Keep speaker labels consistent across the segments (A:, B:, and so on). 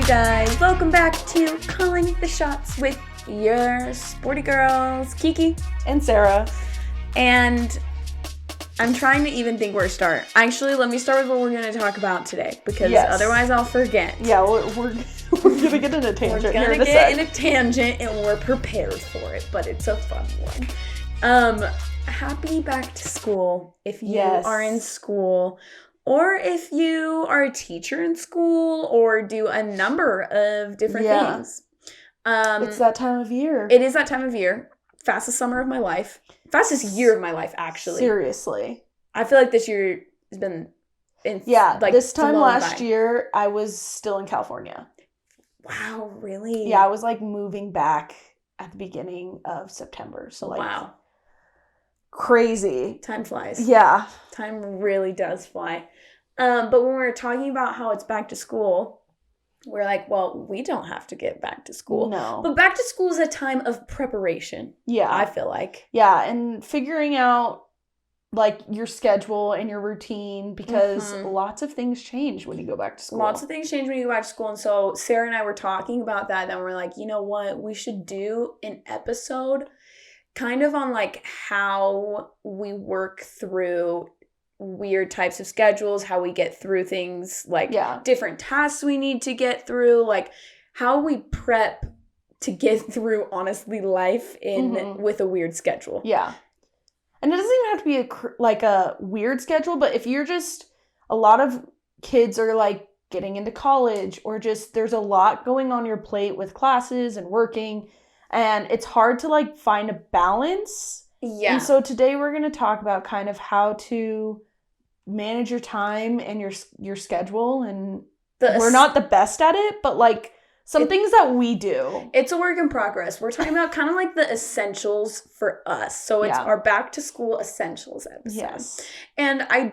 A: guys, welcome back to Calling the Shots with your sporty girls, Kiki
B: and Sarah.
A: And I'm trying to even think where to start. Actually, let me start with what we're going to talk about today, because otherwise I'll forget.
B: Yeah, we're going to get in a tangent.
A: We're going to get in a tangent, and we're prepared for it, but it's a fun one. Happy back to school if you are in school, or if you are a teacher in school, or do a number of different things.
B: It's that time of year.
A: It is that time of year. Fastest summer of my life. Fastest year of my life, actually.
B: Seriously.
A: I feel like this year has been
B: this time last year, I was still in California.
A: Wow, really?
B: Yeah, I was moving back at the beginning of September. So
A: wow.
B: Crazy.
A: Time flies.
B: Yeah.
A: Time really does fly. But when we're talking about how it's back to school, we're like, well, we don't have to get back to school.
B: No.
A: But back to school is a time of preparation.
B: Yeah.
A: I feel like.
B: Yeah, and figuring out your schedule and your routine, because lots of things change when you go back to school.
A: Lots of things change when you go back to school. And so Sarah and I were talking about that. And we're like, you know what? We should do an episode kind of on how we work through weird types of schedules, how we get through things, different tasks we need to get through, how we prep to get through, honestly, life with a weird schedule.
B: Yeah. And it doesn't even have to be a weird schedule, but if you're just, a lot of kids are getting into college, or just there's a lot going on your plate with classes and working, and it's hard to find a balance.
A: Yeah.
B: And so today we're going to talk about kind of how to manage your time and your schedule, and we're not the best at it, but some things that we do.
A: It's a work in progress. We're talking about kind of the essentials for us. So it's our back to school essentials episode.
B: Yes.
A: And I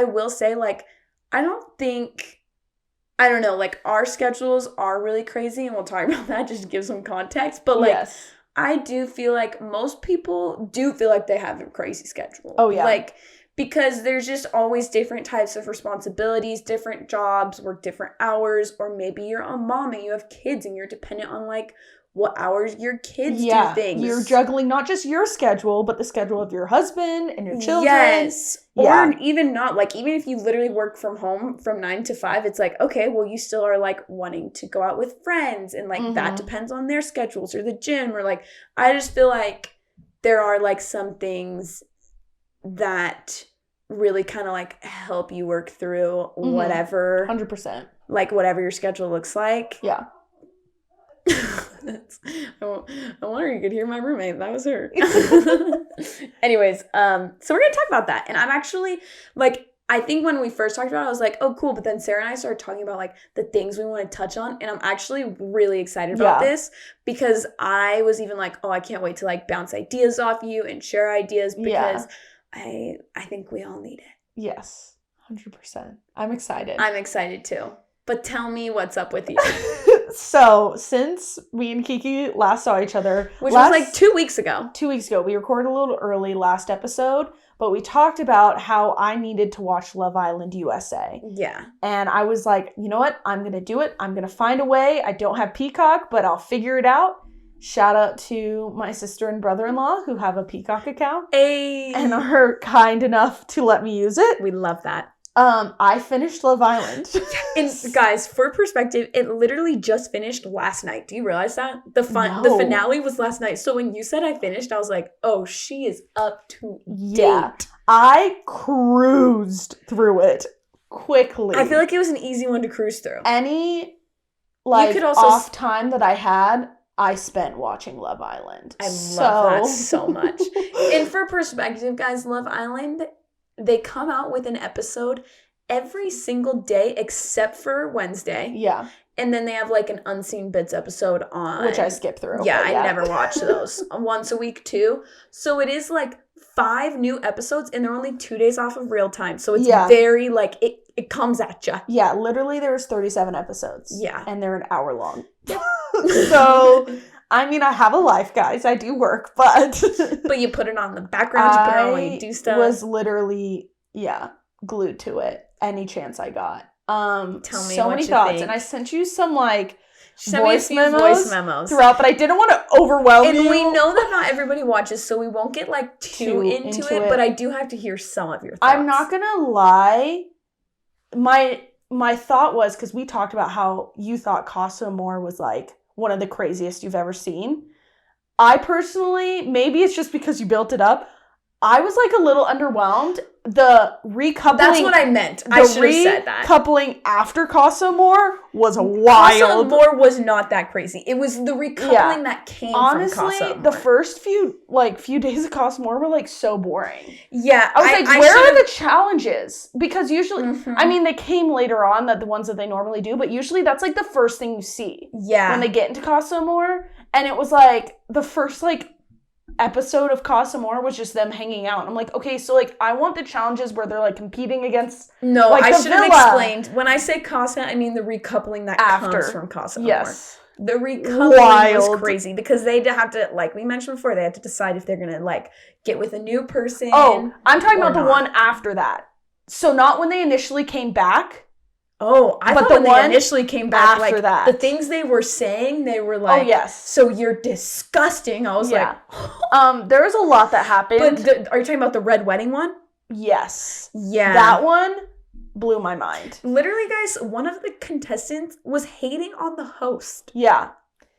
A: will say, I don't know, our schedules are really crazy, and we'll talk about that just to give some context. But I do feel like most people do feel like they have a crazy schedule.
B: Oh, yeah.
A: Because there's just always different types of responsibilities, different jobs, work different hours, or maybe you're a mom and you have kids and you're dependent on what hours your kids do things.
B: You're juggling not just your schedule, but the schedule of your husband and your children.
A: Yes. Or even not, even if you literally work from home from 9 to 5, it's okay, well, you still are wanting to go out with friends, and that depends on their schedules, or the gym, or I just feel like there are some things that really kind of help you work through whatever
B: 100%
A: whatever your schedule looks like.
B: Yeah.
A: I wonder you could hear my roommate. That was her. Anyways, so we're gonna talk about that, and I'm actually I think when we first talked about it, I was like, oh, cool. But then Sarah and I started talking about the things we want to touch on. And I'm actually really excited about this, because I was even oh, I can't wait to bounce ideas off you and share ideas, because I think we all need it.
B: Yes, 100%. I'm excited.
A: I'm excited too. But tell me what's up with you.
B: So, since me and Kiki last saw each other,
A: which was 2 weeks ago.
B: 2 weeks ago. We recorded a little early last episode, but we talked about how I needed to watch Love Island USA.
A: Yeah.
B: And I was like, you know what? I'm going to do it. I'm going to find a way. I don't have Peacock, but I'll figure it out. Shout out to my sister and brother-in-law who have a Peacock account.
A: Hey.
B: And are kind enough to let me use it.
A: We love that.
B: I finished Love Island.
A: And guys, for perspective, it literally just finished last night. Do you realize that? The finale was last night. So when you said I finished, I was like, oh, she is up to date.
B: I cruised through it quickly.
A: I feel like it was an easy one to cruise through.
B: Any off time that I had, I spent watching Love Island.
A: I love that so much. And for perspective, guys, Love Island, they come out with an episode every single day except for Wednesday.
B: Yeah.
A: And then they have an Unseen Bits episode on.
B: Which I skip through.
A: Yeah, I never watch those. Once a week too. So it is 5 new episodes, and they're only 2 days off of real time. So it's very it comes at you.
B: Yeah, literally there was 37 episodes.
A: Yeah.
B: And they're an hour long. So I mean, I have a life, guys. I do work, but...
A: But you put it on the background, you put it on when you do stuff.
B: I was literally, glued to it any chance I got.
A: Tell me
B: so
A: what
B: many
A: you
B: thoughts.
A: think.
B: And I sent you some like
A: Send me a few voice memos
B: throughout, but I didn't want to overwhelm
A: and
B: you.
A: we know that not everybody watches, so we won't get like too into it, but I do have to hear some of your thoughts.
B: I'm not gonna lie. My thought was, because we talked about how you thought Casa Amor was like one of the craziest you've ever seen. I personally, maybe it's just because you built it up, I was like a little underwhelmed. The recoupling.
A: That's what I meant. I should have said that.
B: Recoupling after Casa Amor was wild.
A: Casa Amor was not that crazy. It was the recoupling that came from Casa Amor.
B: Honestly, the first few days of Casa Amor were like so boring.
A: Yeah.
B: I was like, where are the challenges? Because usually, I mean, they came later on, the ones that they normally do, but usually that's like the first thing you see.
A: Yeah.
B: When they get into Casa Amor. And it was like the first like episode of Casa Amor was just them hanging out. And I'm like, okay, so like I want the challenges where they're like competing against.
A: No,
B: like,
A: I should have
B: villa.
A: explained. When I say Casa, I mean the recoupling that comes from Casa Amor.
B: Yes.
A: The recoupling was crazy because they have to, like we mentioned before, they had to decide if they're gonna like get with a new person.
B: Oh, I'm talking about the
A: not.
B: one after that. So not when they initially came back.
A: Oh, I thought when they initially came back, like
B: that.
A: The things they were saying, they were like,
B: "Oh yes,
A: so you're disgusting." I was like,
B: there was a lot that happened.
A: But are you talking about the red wedding one?
B: Yes.
A: Yeah.
B: That one blew my mind.
A: Literally, guys, one of the contestants was hating on the host.
B: Yeah.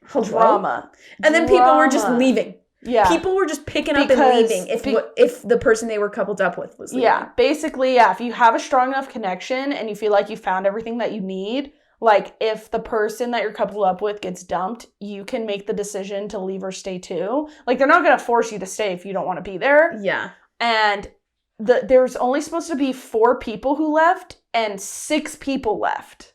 A: Hello?
B: Drama.
A: And then people were just leaving.
B: Yeah.
A: People were just picking up and leaving if the person they were coupled up with was leaving.
B: Yeah. Basically, yeah. If you have a strong enough connection and you feel like you found everything that you need, like if the person that you're coupled up with gets dumped, you can make the decision to leave or stay too. Like they're not going to force you to stay if you don't want to be there.
A: Yeah.
B: And there's only supposed to be 4 people who left and 6 people left.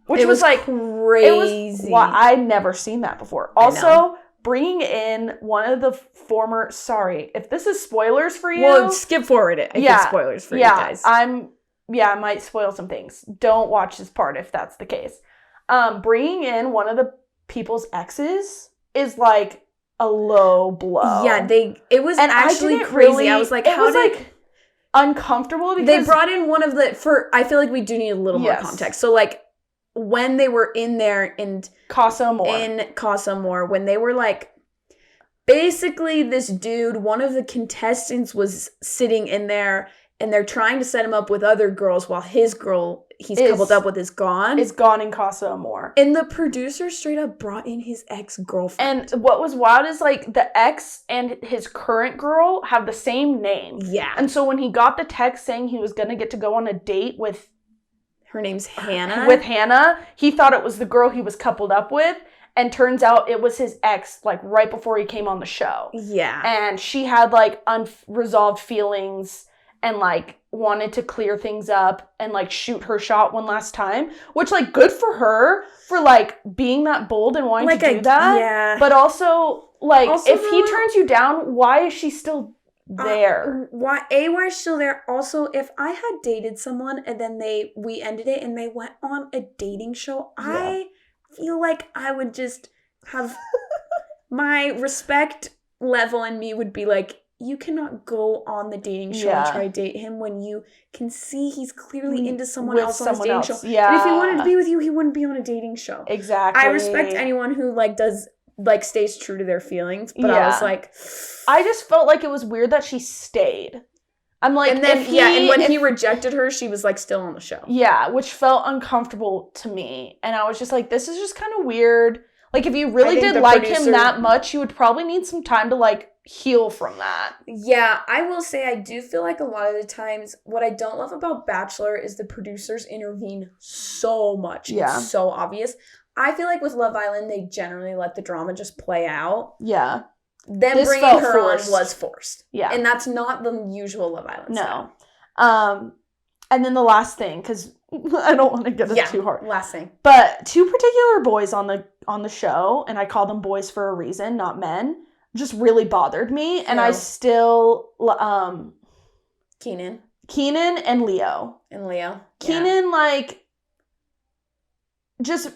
B: Which was like
A: crazy.
B: I'd never seen that before. Also, bringing in one of the former, sorry, if this is spoilers for you.
A: Well, skip forward it. I think spoilers for you guys.
B: I might spoil some things. Don't watch this part if that's the case. Bringing in one of the people's exes is like a low blow.
A: Yeah, it was actually crazy. I was like,
B: uncomfortable because
A: they brought in one of I feel like we do need a little more context. So like when they were in there in
B: Casa Amor,
A: when they were like, basically this dude, one of the contestants was sitting in there and they're trying to set him up with other girls while his girl he's coupled up with is gone
B: in Casa Amor.
A: And the producer straight up brought in his ex-girlfriend.
B: And what was wild is like the ex and his current girl have the same name.
A: Yeah.
B: And so when he got the text saying he was going to get to go on a date with
A: her name's Hannah.
B: With Hannah, he thought it was the girl he was coupled up with. And turns out it was his ex, like, right before he came on the show.
A: Yeah.
B: And she had, like, unresolved feelings and, like, wanted to clear things up and, like, shoot her shot one last time. Which, like, good for her for, like, being that bold and wanting to do that.
A: Yeah.
B: But also, like, if he turns you down, why is she still there?
A: Why is she still there? Also, if I had dated someone and then we ended it and they went on a dating show, I feel like I would just have my respect level in me would be like, you cannot go on the dating show and try to date him when you can see he's clearly into someone else on his dating show.
B: Yeah.
A: And if he wanted to be with you, he wouldn't be on a dating show.
B: Exactly.
A: I respect anyone who stays true to their feelings, but I was like,
B: I just felt like it was weird that she stayed. I'm like,
A: and then and when he rejected her, she was like still on the show.
B: Yeah, which felt uncomfortable to me, and I was just like, this is just kind of weird. Like, if you really did like him that much, you would probably need some time to like heal from that.
A: Yeah, I will say I do feel like a lot of the times what I don't love about Bachelor is the producers intervene so much.
B: Yeah,
A: it's so obvious. I feel like with Love Island, they generally let the drama just play out.
B: Yeah.
A: Them bringing her on was forced.
B: Yeah.
A: And that's not the usual Love Island style.
B: And then the last thing, because I don't want to get it too hard.
A: Last thing.
B: But 2 particular boys on the show, and I call them boys for a reason, not men, just really bothered me. And I still Keenan and Leo. Keenan, like,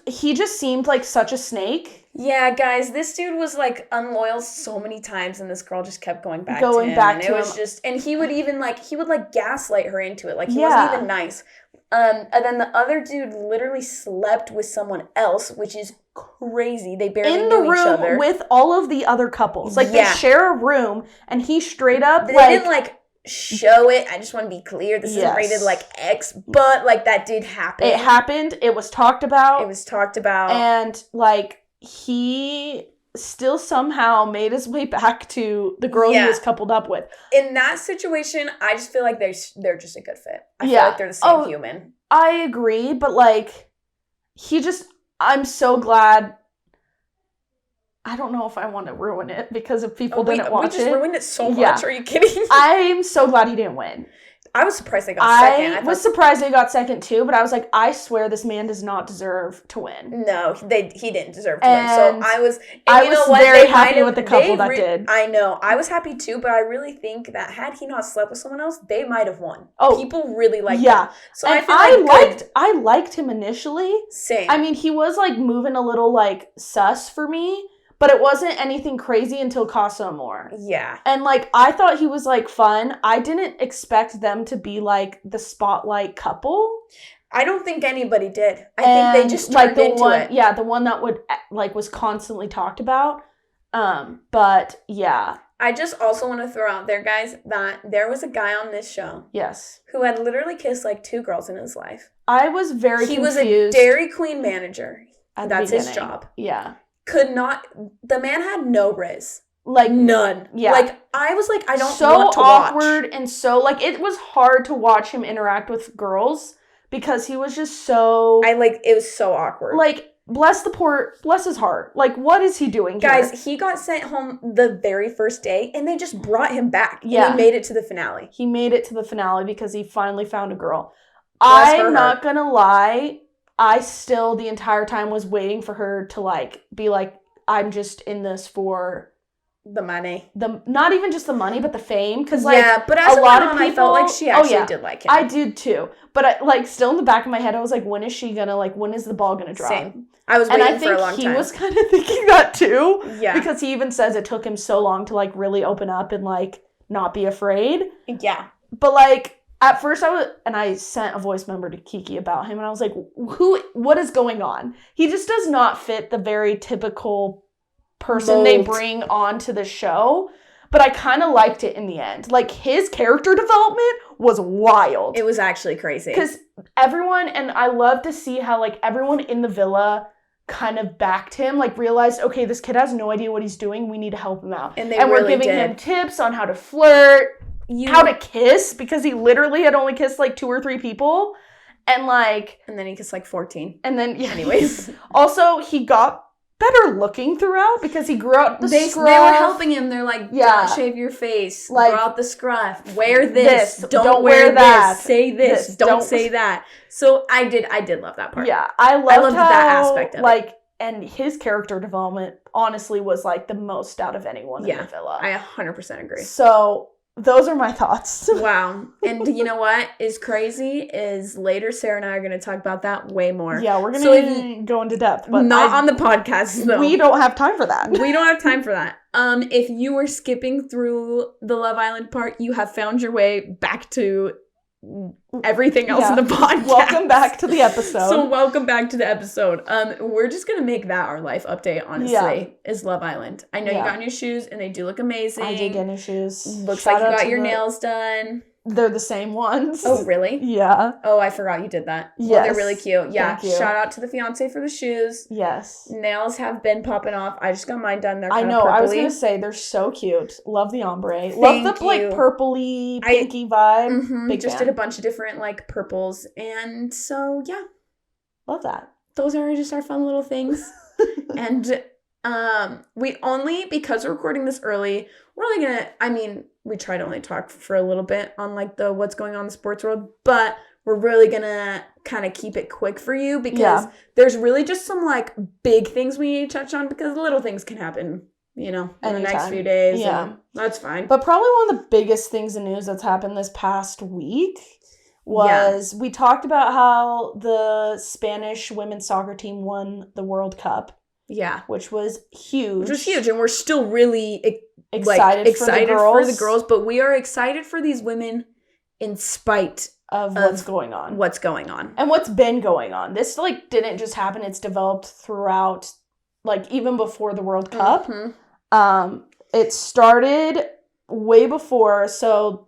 B: he just seemed like such a snake.
A: Yeah, guys, this dude was like unloyal so many times, and this girl just kept going back to him. And it was just, and he would even he would gaslight her into it. Like, he wasn't even nice. And then the other dude literally slept with someone else, which is crazy. They barely
B: in the
A: knew each other.
B: room with all of the other couples. Like,
A: Yeah.
B: they share a room, and he straight up,
A: They
B: like...
A: didn't, like, show it. I just want to be clear. This
B: Yes.
A: is rated, like, X, but, like, that did happen.
B: It happened. It was talked about.
A: It was talked about.
B: And, like, he still somehow made his way back to the girl he was coupled up with.
A: In that situation, I just feel like they're just a good fit. I feel
B: Yeah.
A: like they're the same human.
B: I agree, but, like, I'm so glad... I don't know if I want to ruin it because if people didn't watch it.
A: We just ruined it so much.
B: Yeah.
A: Are you kidding?
B: I'm so glad he didn't win.
A: I was surprised they got second.
B: I was surprised they got second too, but I was like, I swear this man does not deserve to win.
A: No, he didn't deserve to win. So I was
B: very happy with the couple that did.
A: I know. I was happy too, but I really think that had he not slept with someone else, they might have won.
B: Oh,
A: people really liked
B: him.
A: So
B: and I liked him initially.
A: Same.
B: I mean, he was like moving a little like sus for me. But it wasn't anything crazy until Casa Amor.
A: Yeah.
B: And, like, I thought he was, like, fun. I didn't expect them to be, like, the spotlight couple.
A: I don't think anybody did. I think they just turned into it.
B: Yeah, the one that was constantly talked about. But, yeah.
A: I just also want to throw out there, guys, that there was a guy on this show.
B: Yes.
A: Who had literally kissed, like, 2 girls in his life.
B: I was very confused.
A: He was a Dairy Queen manager. That's his job.
B: Yeah.
A: The man had no riz.
B: Like,
A: none.
B: Yeah.
A: Like, I was like, I don't
B: so
A: want to
B: awkward
A: watch.
B: And so, like, it was hard to watch him interact with girls because he was just so...
A: it was so awkward.
B: Like, bless his heart. Like, what is he doing here?
A: Guys, he got sent home the very first day, and they just brought him back.
B: Yeah.
A: And he made it to the finale.
B: He made it to the finale because he finally found a girl. I'm not gonna lie... I still, the entire time, was waiting for her to, like, be like, I'm just in this for...
A: the money.
B: Not even just the money, but the fame. Because, like,
A: yeah, but as
B: a lot of people...
A: I felt like she actually did like him.
B: I did, too. But, like, still in the back of my head, I was like, when is the ball gonna drop?
A: Same. I was waiting for a long time.
B: And I think he was kind of thinking that, too.
A: Yeah.
B: Because he even says it took him so long to, like, really open up and, like, not be afraid.
A: Yeah.
B: But, like... At first, I sent a voice member to Kiki about him, and I was like, what is going on? He just does not fit the very typical person they bring onto the show, but I kind of liked it in the end. Like, his character development was wild.
A: It was actually crazy.
B: Because and I love to see how, like, everyone in the villa kind of backed him, like, realized, okay, this kid has no idea what he's doing, we need to help him out. And we're giving him tips on how to flirt, how to kiss, because he literally had only kissed like 2 or 3 people, and
A: then he kissed like 14,
B: and then
A: anyways.
B: Also, he got better looking throughout because he grew out the scruff.
A: They were helping him. They're like, don't shave your face, like, grow out the scruff, wear this, don't wear that, say this, don't say that. So I did love that part.
B: Yeah, I loved
A: that aspect of it.
B: And his character development honestly was like the most out of anyone in the villa.
A: I 100% agree.
B: So those are my thoughts.
A: Wow. And you know what is crazy is later Sarah and I are going to talk about that way more.
B: Yeah, we're going to go into depth. But
A: not on the podcast, though.
B: We don't have time for that.
A: We don't have time for that. If you were skipping through the Love Island part, you have found your way back to everything else in the podcast.
B: Welcome back to the episode.
A: So welcome back to the episode. We're just gonna make that our life update, honestly, is Love Island. I know you got new shoes and they do look amazing.
B: I did get new shoes.
A: Looks like you got your nails done.
B: They're the same ones.
A: Oh, really?
B: Yeah.
A: Oh, I forgot you did that.
B: Yes.
A: Well, they're really cute. Yeah.
B: Thank you.
A: Shout out to the fiance for the shoes.
B: Yes.
A: Nails have been popping off. I just got mine done. They're
B: I
A: kind
B: know.
A: of purpley.
B: I was going to say, they're so cute. Love the ombre. Love the, like, purpley, pinky vibe.
A: Mm-hmm,
B: Big
A: just
B: fan.
A: did a bunch of different, like, purples. And so, yeah.
B: Love that.
A: Those are just our fun little things. And because we're recording this early, we're only gonna, we try to only talk for a little bit on, like, the what's going on in the sports world, but we're really gonna kind of keep it quick for you because there's really just some, like, big things we need to touch on because little things can happen, in the next few days. Yeah. That's fine.
B: But probably one of the biggest things in news that's happened this past week was we talked about how the Spanish women's soccer team won the World Cup.
A: Yeah.
B: Which was huge.
A: And we're still really
B: excited for the girls,
A: but we are excited for these women in spite
B: of what's going on.
A: What's going on.
B: And what's been going on. This, like, didn't just happen. It's developed throughout, like, even before the World Cup.
A: Mm-hmm.
B: It started way before. So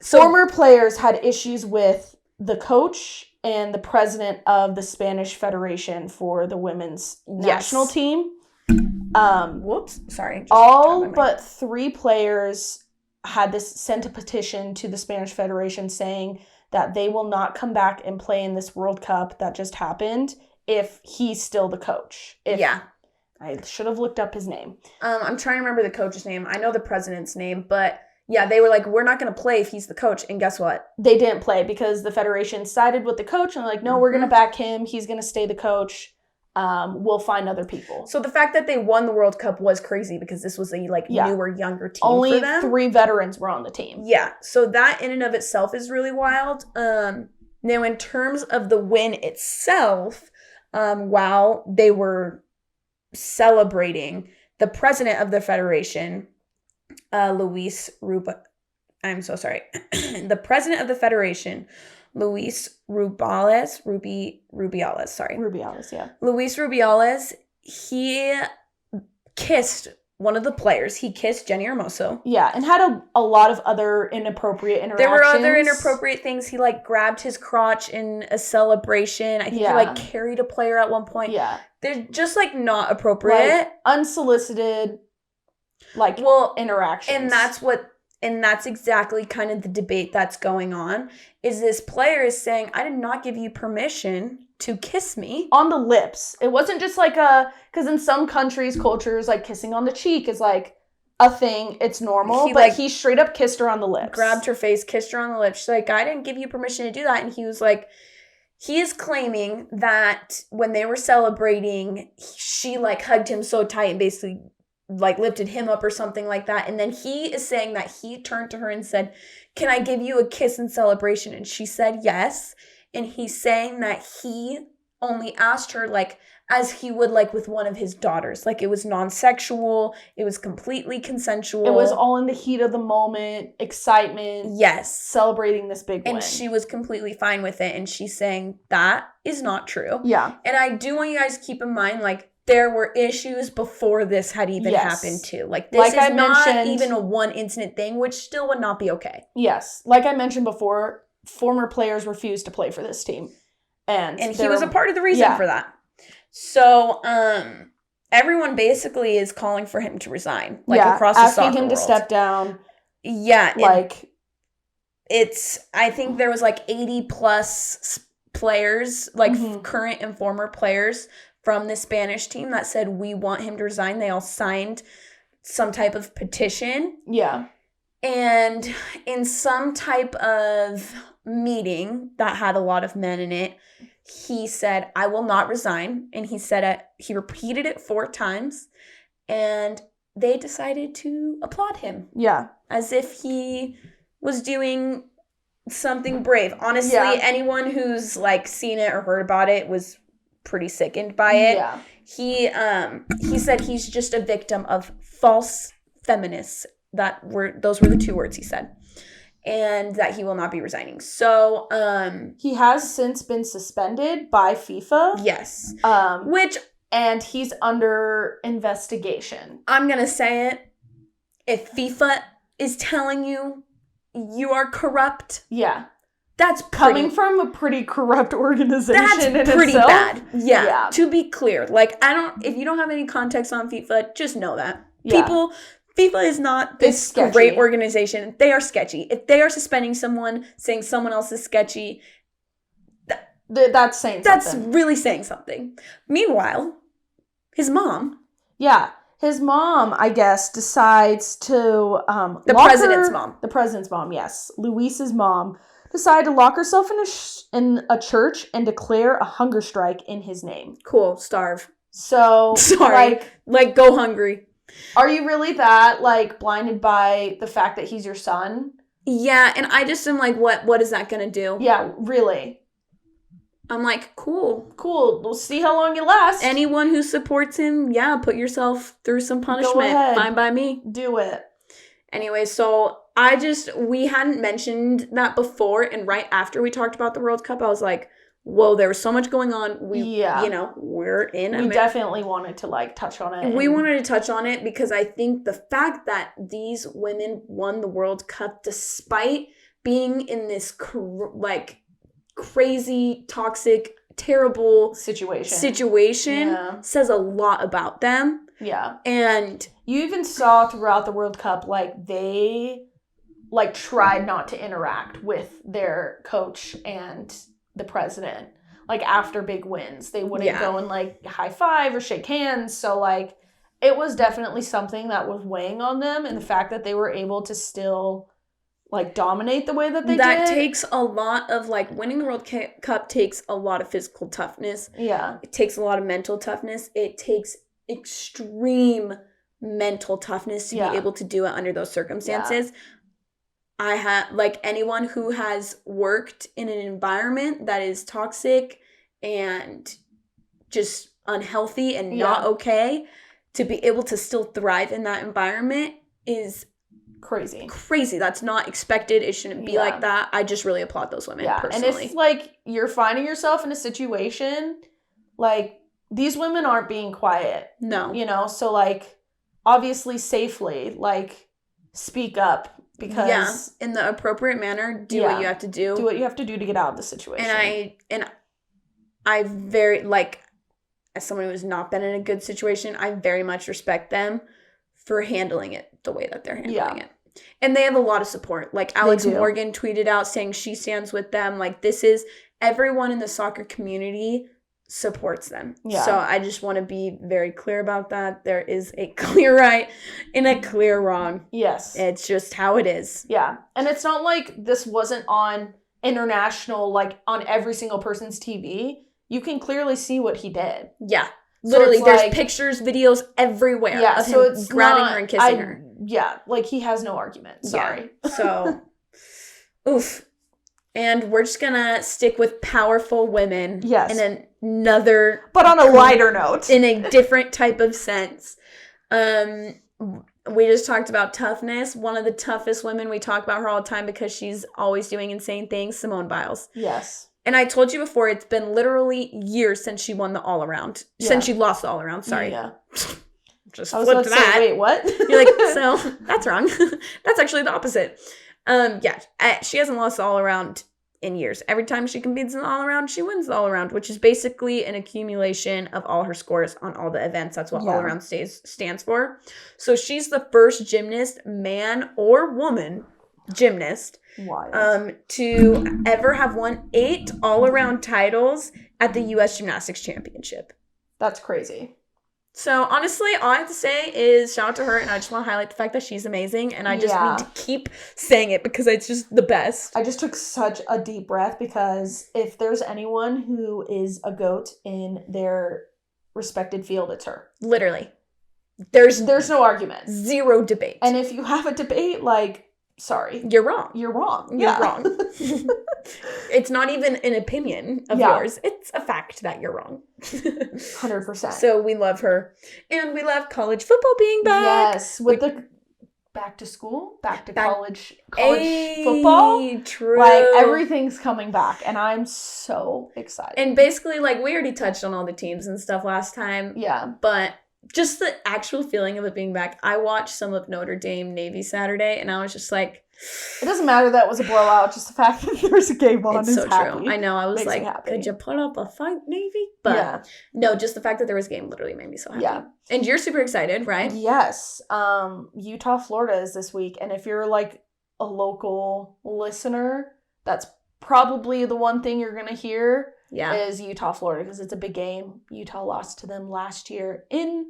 B: former players had issues with the coach and the president of the Spanish Federation for the women's national team.
A: Whoops. Sorry.
B: All but 3 players had sent a petition to the Spanish Federation saying that they will not come back and play in this World Cup that just happened if he's still the coach. I should have looked up his name.
A: I'm trying to remember the coach's name. I know the president's name, but yeah, they were like, we're not going to play if he's the coach. And guess what?
B: They didn't play because the Federation sided with the coach and they're like, no, we're going to back him. He's going to stay the coach. We'll find other people.
A: So the fact that they won the World Cup was crazy because this was a newer, younger team
B: Only
A: for them. 3
B: veterans were on the team.
A: Yeah, so that in and of itself is really wild. Now, in terms of the win itself, while they were celebrating, the president of the federation, Luis Rubiales, the president of the federation, Luis Rubiales,
B: yeah.
A: Luis Rubiales, he kissed one of the players. He kissed Jenni Hermoso.
B: Yeah, and had a lot of other inappropriate interactions.
A: There were other inappropriate things. He, like, grabbed his crotch in a celebration. I think he, like, carried a player at one point.
B: Yeah.
A: They're just, like, not appropriate.
B: Like, unsolicited, like, interactions.
A: And that's exactly kind of the debate that's going on, is this player is saying, I did not give you permission to kiss me.
B: On the lips. It wasn't just like because in some countries, cultures, like, kissing on the cheek is, like, a thing. It's normal. But he straight up kissed her on the lips.
A: Grabbed her face, kissed her on the lips. She's like, I didn't give you permission to do that. And he was like, he is claiming that when they were celebrating, she, like, hugged him so tight and basically, like, lifted him up or something like that. And then he is saying that he turned to her and said, can I give you a kiss in celebration? And she said yes. And he's saying that he only asked her, like, as he would, like, with one of his daughters. Like, it was non-sexual. It was completely consensual.
B: It was all in the heat of the moment, excitement.
A: Yes.
B: Celebrating this big win.
A: And she was completely fine with it. And she's saying that is not true.
B: Yeah.
A: And I do want you guys to keep in mind, like, there were issues before this had even happened too. Like, this is not even a one incident thing, which still would not be okay.
B: Yes. Like I mentioned before, former players refused to play for this team. And
A: he was a part of the reason for that. So, everyone basically is calling for him to resign. Like, across the soccer world. Asking him to
B: step down.
A: Yeah.
B: Like,
A: I think there was, like, 80 plus players, like, current and former players from the Spanish team that said, we want him to resign. They all signed some type of petition.
B: Yeah. And
A: in some type of meeting that had a lot of men in it, he said, I will not resign. And he said it, he repeated it 4 times. And they decided to applaud him.
B: Yeah.
A: As if he was doing something brave. Honestly, anyone who's, like, seen it or heard about it was pretty sickened by it.
B: Yeah.
A: He said he's just a victim of false feminists. Those were the 2 words he said. And that he will not be resigning. So,
B: he has since been suspended by FIFA.
A: Yes.
B: And he's under investigation.
A: I'm going to say it. If FIFA is telling you you are corrupt.
B: Yeah.
A: That's
B: coming from a pretty corrupt organization.
A: That's pretty bad. Yeah. To be clear, like, if you don't have any context on FIFA, just know that. Yeah. FIFA is not this great organization. They are sketchy. If they are suspending someone, saying someone else is sketchy,
B: that's saying something.
A: That's really saying something. Meanwhile, his mom.
B: Yeah. His mom, I guess, decides to
A: the president's mom.
B: The president's mom, yes. Luis's mom decided to lock herself in a church and declare a hunger strike in his name.
A: Cool. Starve.
B: So,
A: sorry. Like, go hungry.
B: Are you really that, like, blinded by the fact that he's your son?
A: Yeah, and I just am like, what is that gonna do?
B: Yeah, really.
A: I'm like, cool.
B: We'll see how long it lasts.
A: Anyone who supports him, put yourself through some punishment.
B: Go ahead.
A: Fine by me.
B: Do it.
A: Anyway, so we hadn't mentioned that before, and right after we talked about the World Cup, I was like, whoa, there was so much going on. We're in
B: We definitely wanted to, like, touch on it.
A: We wanted to touch on it because I think the fact that these women won the World Cup despite being in this, crazy, toxic, terrible situation says a lot about them.
B: Yeah.
A: And
B: you even saw throughout the World Cup, like, they, like, tried not to interact with their coach and the president. Like, after big wins, they wouldn't go and, like, high five or shake hands. So, like, it was definitely something that was weighing on them, and the fact that they were able to still, like, dominate the way that they did.
A: That takes a lot of, like, winning the World Cup takes a lot of physical toughness.
B: Yeah.
A: It takes a lot of mental toughness. It takes extreme mental toughness to be able to do it under those circumstances. I have, like, anyone who has worked in an environment that is toxic and just unhealthy and not okay, to be able to still thrive in that environment is
B: crazy.
A: That's not expected. It shouldn't be like that. I just really applaud those women personally.
B: And if, like, you're finding yourself in a situation, like, these women aren't being quiet.
A: No.
B: You know? So, like, obviously safely, like, speak up. Because
A: in the appropriate manner, do what you have to do.
B: Do what you have to do to get out of the situation.
A: And I very, like, as someone who has not been in a good situation, I very much respect them for handling it the way that they're handling it. And they have a lot of support. Like, Alex Morgan tweeted out saying she stands with them. Like, this is everyone in the soccer community supports them. So I just want to be very clear about that. There is a clear right and a clear wrong.
B: Yes.
A: It's just how it is.
B: Yeah. And it's not like this wasn't on international, like, on every single person's TV. You can clearly see what he did.
A: Yeah. Literally, there's pictures, videos everywhere of him grabbing her and kissing her.
B: Yeah. Like, he has no argument. Sorry.
A: Yeah. So, oof. And we're just gonna stick with powerful women.
B: Yes.
A: In another...
B: But on a lighter note.
A: In a different type of sense. We just talked about toughness. One of the toughest women, we talk about her all the time because she's always doing insane things, Simone Biles.
B: Yes.
A: And I told you before, it's been literally years since she won the all-around. Yeah. Since she lost the all-around, sorry.
B: Yeah.
A: Just flipped that.
B: Say, wait, what?
A: You're like, so, that's wrong. That's actually the opposite. She hasn't lost the all-around in years. Every time she competes in the all-around, she wins the all-around, which is basically an accumulation of all her scores on all the events. That's what all-around stands for. So she's the first gymnast, man or woman gymnast, to ever have won 8 all-around titles at the U.S. Gymnastics Championship.
B: That's crazy.
A: So, honestly, all I have to say is shout out to her, and I just want to highlight the fact that she's amazing, and I just need to keep saying it because it's just the best.
B: I just took such a deep breath because if there's anyone who is a GOAT in their respected field, it's her.
A: Literally. There's
B: no argument.
A: Zero debate.
B: And if you have a debate, like, sorry.
A: You're wrong.
B: You're wrong.
A: You're wrong. It's not even an opinion of yours. It's a fact that you're wrong.
B: 100%.
A: So we love her. And we love college football being back.
B: Yes. With the back to school, back to college football.
A: True.
B: Like, everything's coming back. And I'm so excited.
A: And basically, like, we already touched on all the teams and stuff last time.
B: Yeah.
A: But just the actual feeling of it being back. I watched some of Notre Dame Navy Saturday, and I was just like,
B: it doesn't matter that it was a blowout, just the fact that there's a game on
A: is so
B: happy.
A: True. I know. I was like, could you put up a fight, Navy? But no, just the fact that there was a game literally made me so happy.
B: Yeah.
A: And you're super excited, right?
B: Yes. Utah, Florida is this week. And if you're like a local listener, that's probably the one thing you're going to hear is Utah, Florida, because it's a big game. Utah lost to them last year in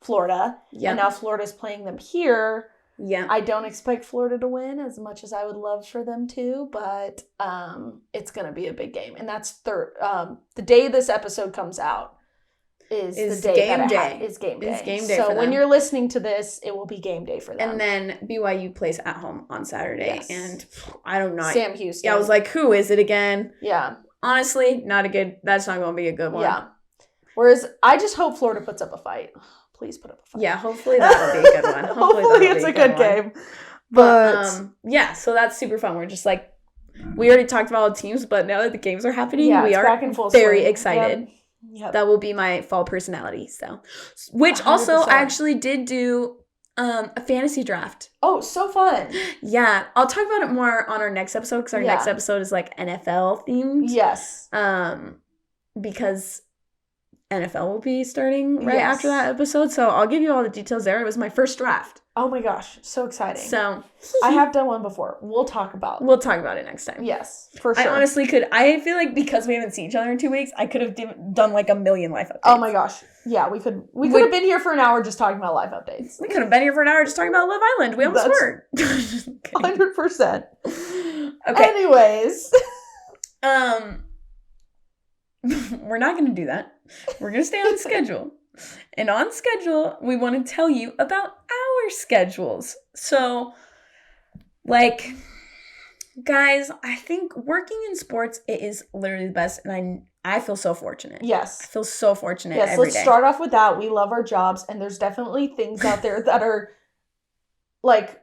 B: Florida. Yeah. And now Florida's playing them here.
A: Yeah.
B: I don't expect Florida to win as much as I would love for them to, but it's going to be a big game. And that's the day this episode comes out is the day
A: game day.
B: It's game day.
A: It's game day.
B: So when you're listening to this, it will be game day for them.
A: And then BYU plays at home on Saturday.
B: Yes.
A: And I don't know.
B: Sam Houston.
A: Yeah, I was like, who is it again?
B: Yeah.
A: Honestly, that's not going to be a good one.
B: Yeah. Whereas I just hope Florida puts up a fight. Please put up a fight.
A: Yeah, hopefully that'll be a good one.
B: Hopefully it's a good game. But
A: yeah, so that's super fun. We're just like, we already talked about all the teams, but now that the games are happening, we are
B: back in full
A: very
B: swing.
A: excited.
B: Yep.
A: That will be my fall personality. So, which
B: 100%.
A: also I actually did do a fantasy draft.
B: Oh, so fun.
A: Yeah, I'll talk about it more on our next episode because our next episode is like NFL themed.
B: Yes.
A: Because NFL will be starting right after that episode. So I'll give you all the details there. It was my first draft.
B: Oh my gosh, so exciting.
A: So
B: I have done one before. We'll talk about
A: it next time.
B: Yes, for sure.
A: I honestly could. I feel like because we haven't seen each other in 2 weeks, I could have done like a million life updates.
B: Oh my gosh. Yeah, we could have been here for an hour just talking about life updates.
A: We could have been here for an hour just talking about Love Island. We almost were.
B: 100%.
A: Okay.
B: Anyways.
A: We're not going to do that. We're going to stay on schedule. And on schedule, we want to tell you about our schedules. So, like, guys, I think working in sports, it is literally the best. And I feel so fortunate.
B: Yes.
A: I feel so fortunate
B: every day. Yes, let's start off with that. We love our jobs. And there's definitely things out there that are, like,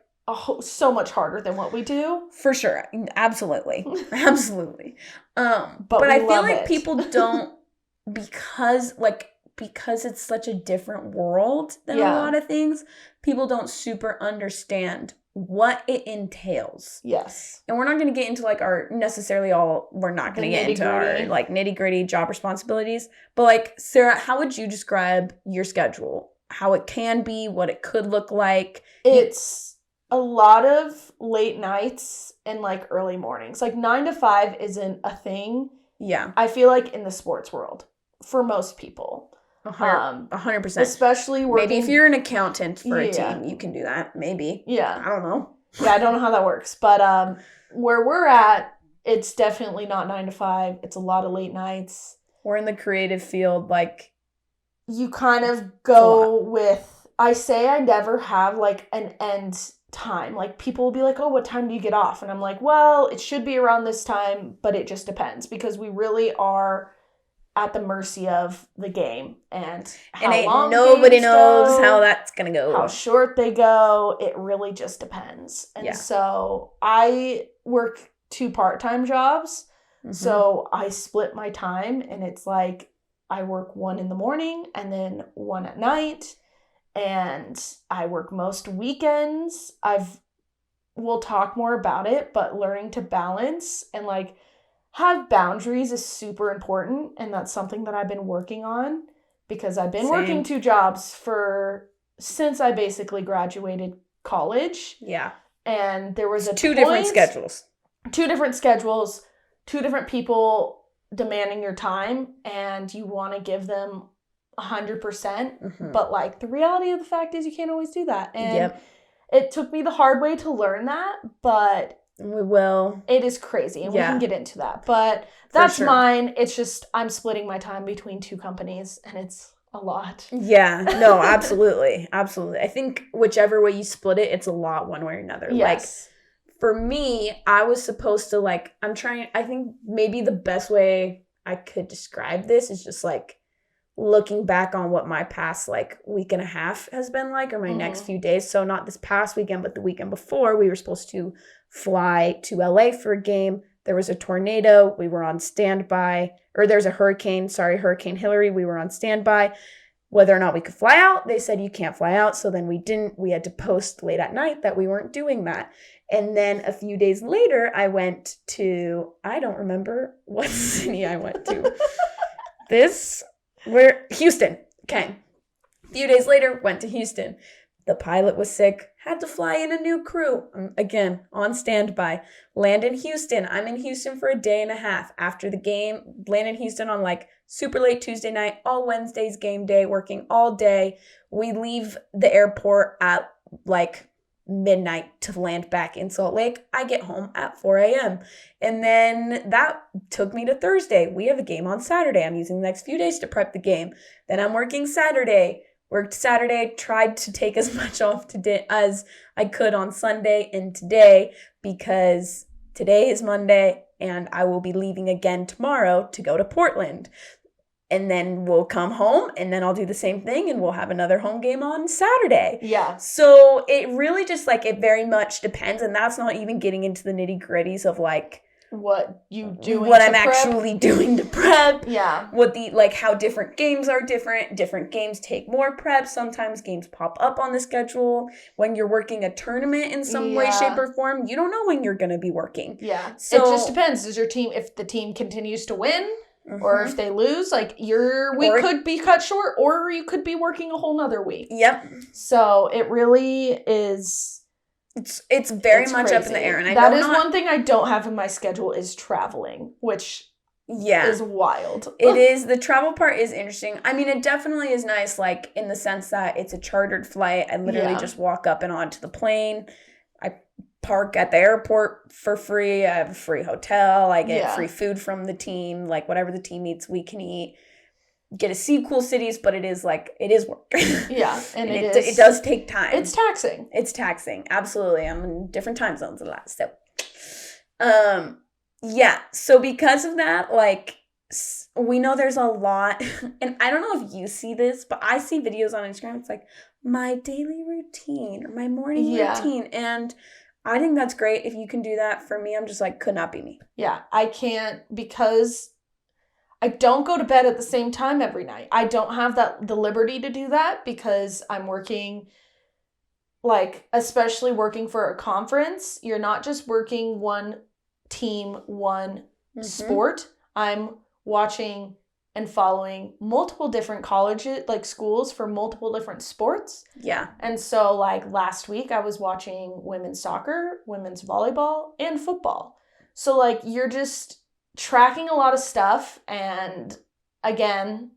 B: so much harder than what we do.
A: For sure. Absolutely. Absolutely. But I feel like people don't, because it's such a different world than a lot of things, people don't super understand what it entails.
B: Yes.
A: And we're not going to get into like we're not going to get into our like nitty-gritty job responsibilities. But like, Sarah, how would you describe your schedule? How it can be, what it could look like?
B: It's a lot of late nights and like early mornings. Like 9 to 5 isn't a thing.
A: Yeah.
B: I feel like in the sports world for most people.
A: 100%.
B: Especially working.
A: Maybe if you're an accountant for a team, you can do that. Maybe.
B: Yeah.
A: I don't know.
B: Yeah, I don't know how that works. But where we're at, it's definitely not 9 to 5. It's a lot of late nights.
A: We're in the creative field, like.
B: You kind of go with, I say I never have like an end time. Like people will be like, oh, what time do you get off? And I'm like, well, it should be around this time, but it just depends because we really are at the mercy of the game and how long
A: nobody knows how that's gonna go,
B: how short they go. It really just depends. And so I work 2 part-time jobs. So I split my time and it's like I work 1 in the morning and then 1 at night. And I work most weekends. We'll talk more about it, but learning to balance and like have boundaries is super important. And that's something that I've been working on because I've been working 2 jobs since I basically graduated college.
A: Yeah.
B: And there was
A: different schedules.
B: 2 different schedules, 2 different people demanding your time, and you want to give them 100%, but like the reality of the fact is you can't always do that. And it took me the hard way to learn that, but
A: we will.
B: It is crazy, and we can get into that. But that's mine. It's just I'm splitting my time between 2 companies, and it's a lot.
A: Yeah, no, absolutely. Absolutely. I think whichever way you split it, it's a lot one way or another.
B: Yes.
A: Like for me, I was supposed to I think maybe the best way I could describe this is just like looking back on what my past like week and a half has been like, or my next few days. So not this past weekend, but the weekend before, we were supposed to fly to LA for a game. There was a tornado. We were on standby, or there's a Hurricane Hillary. We were on standby. Whether or not we could fly out, they said you can't fly out. So then we didn't. We had to post late at night that we weren't doing that. And then a few days later, I went to, I don't remember what city I went to. Houston. Okay. A few days later, went to Houston. The pilot was sick, had to fly in a new crew. Again, on standby. Land in Houston. I'm in Houston for a day and a half. After the game, land in Houston on like super late Tuesday night, all Wednesday's game day, working all day. We leave the airport at like midnight to land back in Salt Lake. I get home at 4 a.m. And then that took me to Thursday. We have a game on Saturday. I'm using the next few days to prep the game. Then I'm working Saturday. Worked Saturday, tried to take as much off today as I could on Sunday and today, because today is Monday and I will be leaving again tomorrow to go to Portland. and then we'll come home, and then I'll do the same thing, and we'll have another home game on Saturday.
B: Yeah.
A: So it really just, like, it very much depends, and that's not even getting into the nitty-gritties of, like,
B: what you doing
A: what
B: to
A: I'm
B: prep.
A: actually doing to prep.
B: Yeah.
A: What the, like, how different games are different. Different games take more prep. Sometimes games pop up on the schedule. When you're working a tournament in some way, shape, or form, you don't know when you're going to be working.
B: Yeah.
A: So
B: it just depends. Does your team, if the team continues to win, or if they lose, like, your week could be cut short, or you could be working a whole nother week.
A: Yep.
B: So it really is...
A: It's very much
B: crazy.
A: Up in the air. And
B: that is one thing I don't have in my schedule is traveling, which is wild.
A: It is. The travel part is interesting. I mean, it definitely is nice, like, in the sense that it's a chartered flight. I literally just walk up and onto the plane. I park at the airport for free. I have a free hotel. I get free food from the team. Like, whatever the team eats, we can eat. Get to see cool cities, but it is work.
B: Yeah, and
A: it does take time.
B: It's taxing.
A: It's taxing, absolutely. I'm in different time zones a lot, so yeah. So because of that, like, we know there's a lot, and I don't know if you see this, but I see videos on Instagram. It's like my daily routine or my morning routine, and I think that's great if you can do that. For me, I'm just like, could not be me.
B: Yeah, I can't, because I don't go to bed at the same time every night. I don't have the liberty to do that because I'm working, like, especially working for a conference. You're not just working one team, one sport. I'm watching and following multiple different colleges, like schools for multiple different sports.
A: Yeah.
B: And so, like, last week I was watching women's soccer, women's volleyball, and football. So, like, you're just tracking a lot of stuff, and again,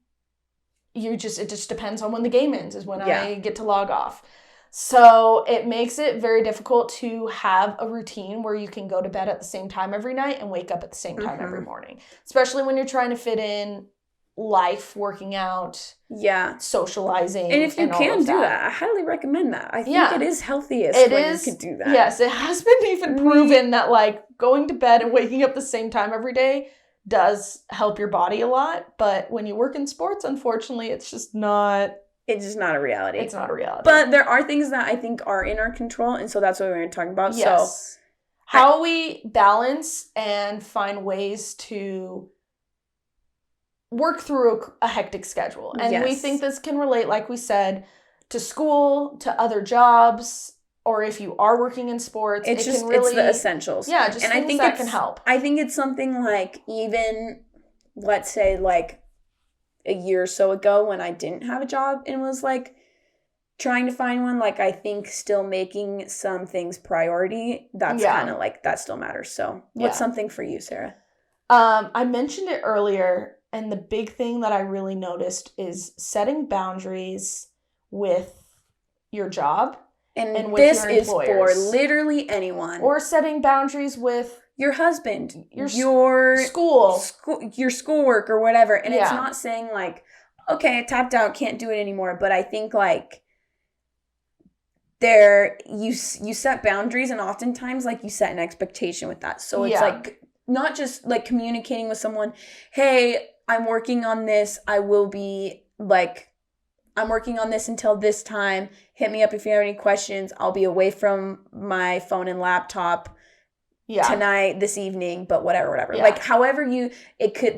B: it just depends on when the game ends is when I get to log off. So it makes it very difficult to have a routine where you can go to bed at the same time every night and wake up at the same time every morning, especially when you're trying to fit in life, working out, socializing.
A: And if you can do that, I highly recommend that. I think it is healthiest when you can do that.
B: Yes, it has been even proven that, like, going to bed and waking up the same time every day does help your body a lot. But when you work in sports, unfortunately, it's just not...
A: It's just not a reality.
B: It's not a reality.
A: But there are things that I think are in our control, and so that's what we're going to talk about.
B: Yes. So how we balance and find ways to work through a hectic schedule. And we think this can relate, like we said, to school, to other jobs, or if you are working in sports. It's
A: the essentials.
B: Yeah, just things that can help.
A: I think it's something like, even, let's say, like, a year or so ago when I didn't have a job and was, like, trying to find one, like, I think still making some things priority, that's kind of, like, that still matters. So what's something for you, Sarah?
B: I mentioned it earlier, and the big thing that I really noticed is setting boundaries with your job and with
A: this
B: your
A: is
B: employers.
A: For literally anyone.
B: Or setting boundaries with
A: your husband, your
B: school,
A: your schoolwork or whatever. And it's not saying, like, okay, I tapped out, can't do it anymore. But I think, like, you set boundaries, and oftentimes, like, you set an expectation with that. So it's like not just, like, communicating with someone, hey, I'm working on this. I will be, like, I'm working on this until this time. Hit me up if you have any questions. I'll be away from my phone and laptop tonight, this evening, but whatever. Yeah. Like, however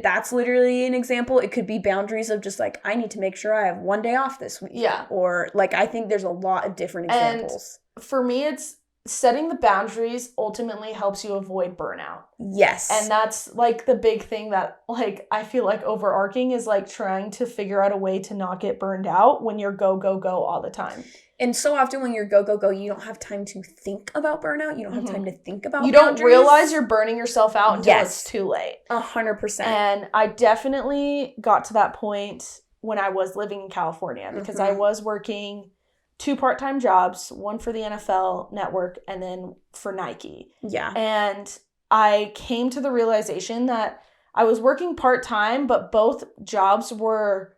A: that's literally an example. It could be boundaries of just, like, I need to make sure I have one day off this week.
B: Yeah.
A: Or, like, I think there's a lot of different examples.
B: And for me, it's setting the boundaries ultimately helps you avoid burnout.
A: Yes.
B: And that's, like, the big thing that, like, I feel like overarching is, like, trying to figure out a way to not get burned out when you're go, go, go all the time.
A: And so often when you're go, go, go, you don't have time to think about burnout. You don't have time to think about
B: You
A: boundaries.
B: don't realize you're burning yourself out until it's too late.
A: 100%.
B: And I definitely got to that point when I was living in California because I was working 2 part-time jobs, one for the NFL Network and then for Nike.
A: Yeah.
B: And I came to the realization that I was working part-time, but both jobs were,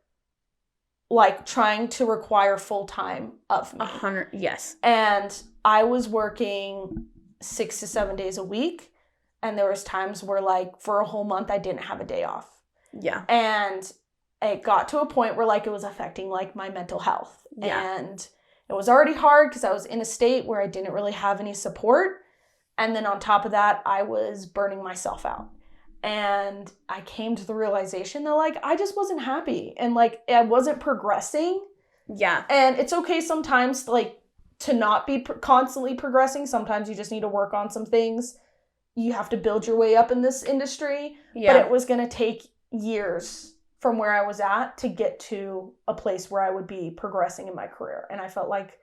B: like, trying to require full-time of me.
A: 100, yes.
B: And I was working 6 to 7 days a week. And there was times where, like, for a whole month, I didn't have a day off.
A: Yeah.
B: And it got to a point where like it was affecting like my mental health.
A: Yeah.
B: And it was already hard because I was in a state where I didn't really have any support. And then on top of that, I was burning myself out. And I came to the realization that like I just wasn't happy and like I wasn't progressing.
A: Yeah.
B: And it's okay sometimes like to not be constantly progressing. Sometimes you just need to work on some things. You have to build your way up in this industry.
A: Yeah.
B: But it was going to take years from where I was at to get to a place where I would be progressing in my career. And I felt like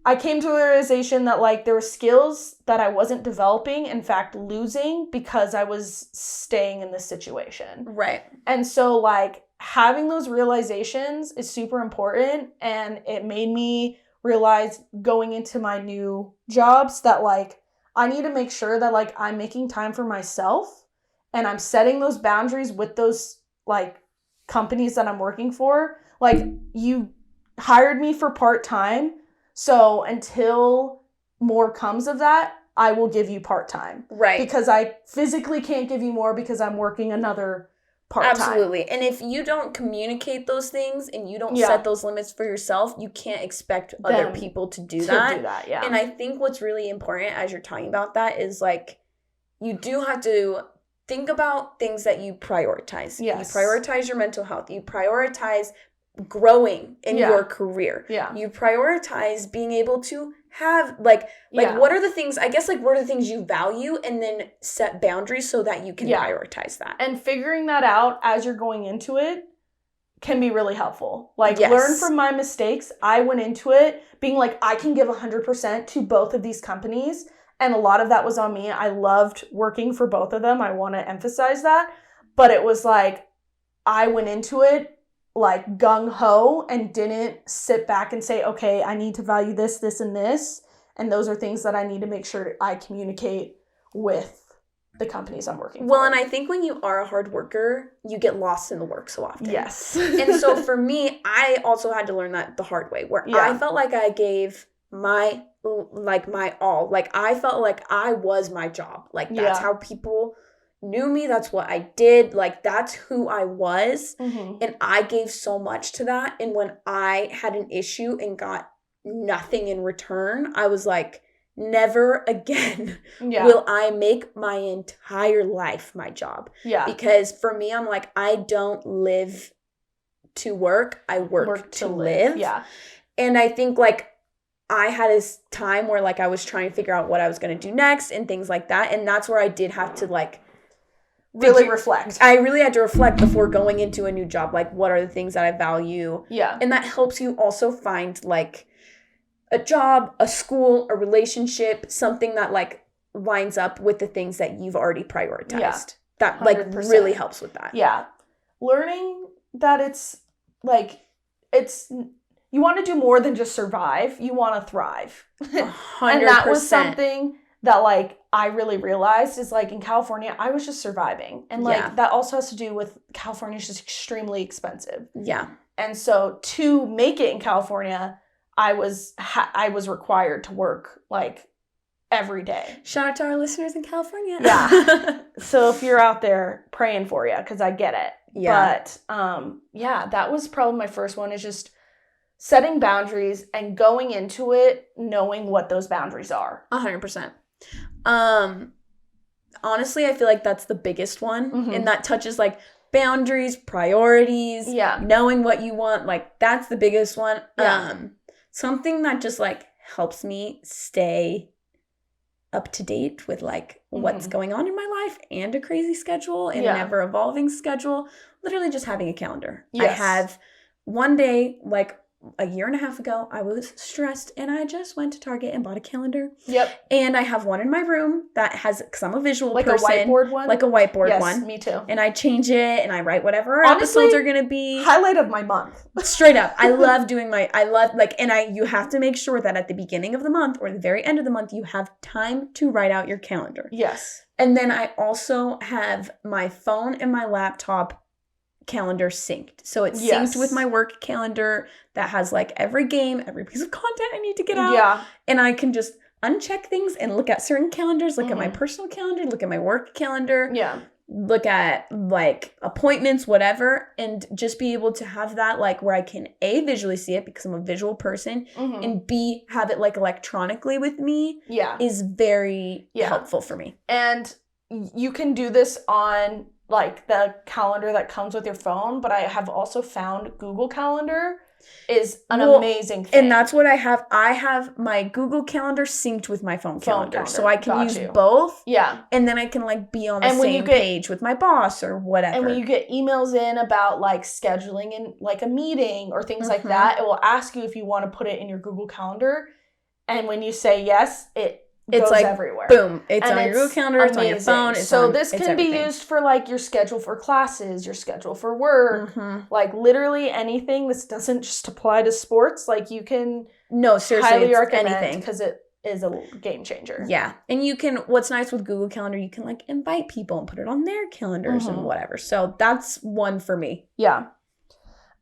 B: I came to a realization that like there were skills that I wasn't developing, in fact, losing because I was staying in this situation.
A: Right.
B: And so like having those realizations is super important. And it made me realize going into my new jobs that like I need to make sure that like I'm making time for myself and I'm setting those boundaries with those like companies that I'm working for. Like you hired me for part-time. So until more comes of that, I will give you part-time.
A: Right.
B: Because I physically can't give you more because I'm working another part-time.
A: Absolutely. And if you don't communicate those things and you don't set those limits for yourself, you can't expect other people to do that.
B: Yeah.
A: And I think what's really important as you're talking about that is like you do have to think about things that you prioritize.
B: Yes.
A: You prioritize your mental health. You prioritize growing in your career.
B: Yeah.
A: You prioritize being able to have like what are the things, I guess like what are the things you value, and then set boundaries so that you can prioritize that.
B: And figuring that out as you're going into it can be really helpful. Like learn from my mistakes. I went into it being like, I can give 100% to both of these companies. And a lot of that was on me. I loved working for both of them. I want to emphasize that. But it was like, I went into it like gung-ho and didn't sit back and say, okay, I need to value this, this, and this. And those are things that I need to make sure I communicate with the companies I'm working for.
A: Well, and I think when you are a hard worker, you get lost in the work so often.
B: Yes.
A: And so for me, I also had to learn that the hard way, where I felt like I gave my all. Like I felt like I was my job. Like that's how people knew me. That's what I did. Like that's who I was.
B: Mm-hmm.
A: And I gave so much to that. And when I had an issue and got nothing in return, I was like, never again will I make my entire life my job. Yeah. Because for me, I'm like, I don't live to work. I work to live.
B: Yeah.
A: And I think like I had this time where like I was trying to figure out what I was going to do next and things like that. And that's where I did have to like
B: really reflect.
A: I really had to reflect before going into a new job. Like, what are the things that I value?
B: Yeah.
A: And that helps you also find like a job, a school, a relationship, something that like lines up with the things that you've already prioritized.
B: Yeah.
A: That like
B: 100%.
A: really helps with that.
B: Yeah. Learning that it's like, you want to do more than just survive. You want to thrive.
A: 100%.
B: And that was something that like I really realized is like in California, I was just surviving. And like that also has to do with California is just extremely expensive.
A: Yeah.
B: And so to make it in California, I was required to work like every day.
A: Shout out to our listeners in California.
B: Yeah. So if you're out there, praying for you because I get it.
A: Yeah.
B: But that was probably my first one, is just setting boundaries and going into it knowing what those boundaries are.
A: 100%. Honestly, I feel like that's the biggest one. Mm-hmm. And that touches like boundaries, priorities, knowing what you want. Like that's the biggest one. Yeah. Something that just like helps me stay up to date with like what's going on in my life and a crazy schedule and an ever evolving schedule. Literally just having a calendar. Yes. I have one day, like a year and a half ago, I was stressed and I just went to Target and bought a calendar.
B: Yep.
A: And I have one in my room that has, because I'm a visual
B: person.
A: Like a whiteboard one? Like a whiteboard one.
B: Yes, me too.
A: And I change it and I write whatever episodes are going to be.
B: Highlight of my month.
A: Straight up. I love doing you have to make sure that at the beginning of the month or the very end of the month, you have time to write out your calendar.
B: Yes.
A: And then I also have my phone and my laptop calendar synced. So it's synced with my work calendar that has like every game, every piece of content I need to get out. Yeah. And I can just uncheck things and look at certain calendars, look at my personal calendar, look at my work calendar.
B: Yeah.
A: look at like appointments, whatever, and just be able to have that like where I can A, visually see it because I'm a visual person, and B, have it like electronically with me is very helpful for me.
B: And you can do this on like the calendar that comes with your phone, but I have also found Google Calendar is an amazing thing.
A: And that's what I have. I have my Google Calendar synced with my phone calendar. So I can use both.
B: Yeah.
A: And then I can like be on the same page with my boss or whatever.
B: And when you get emails in about like scheduling in like a meeting or things like that, it will ask you if you want to put it in your Google Calendar. And when you say yes, it's goes
A: like
B: everywhere.
A: Boom. It's on your Google Calendar, it's on your phone.
B: So this can be used for like your schedule for classes, your schedule for work, like literally anything. This doesn't just apply to sports. Like you can highly recommend anything because it is a game changer.
A: Yeah. And you can, what's nice with Google Calendar, you can like invite people and put it on their calendars and whatever. So that's one for me.
B: Yeah.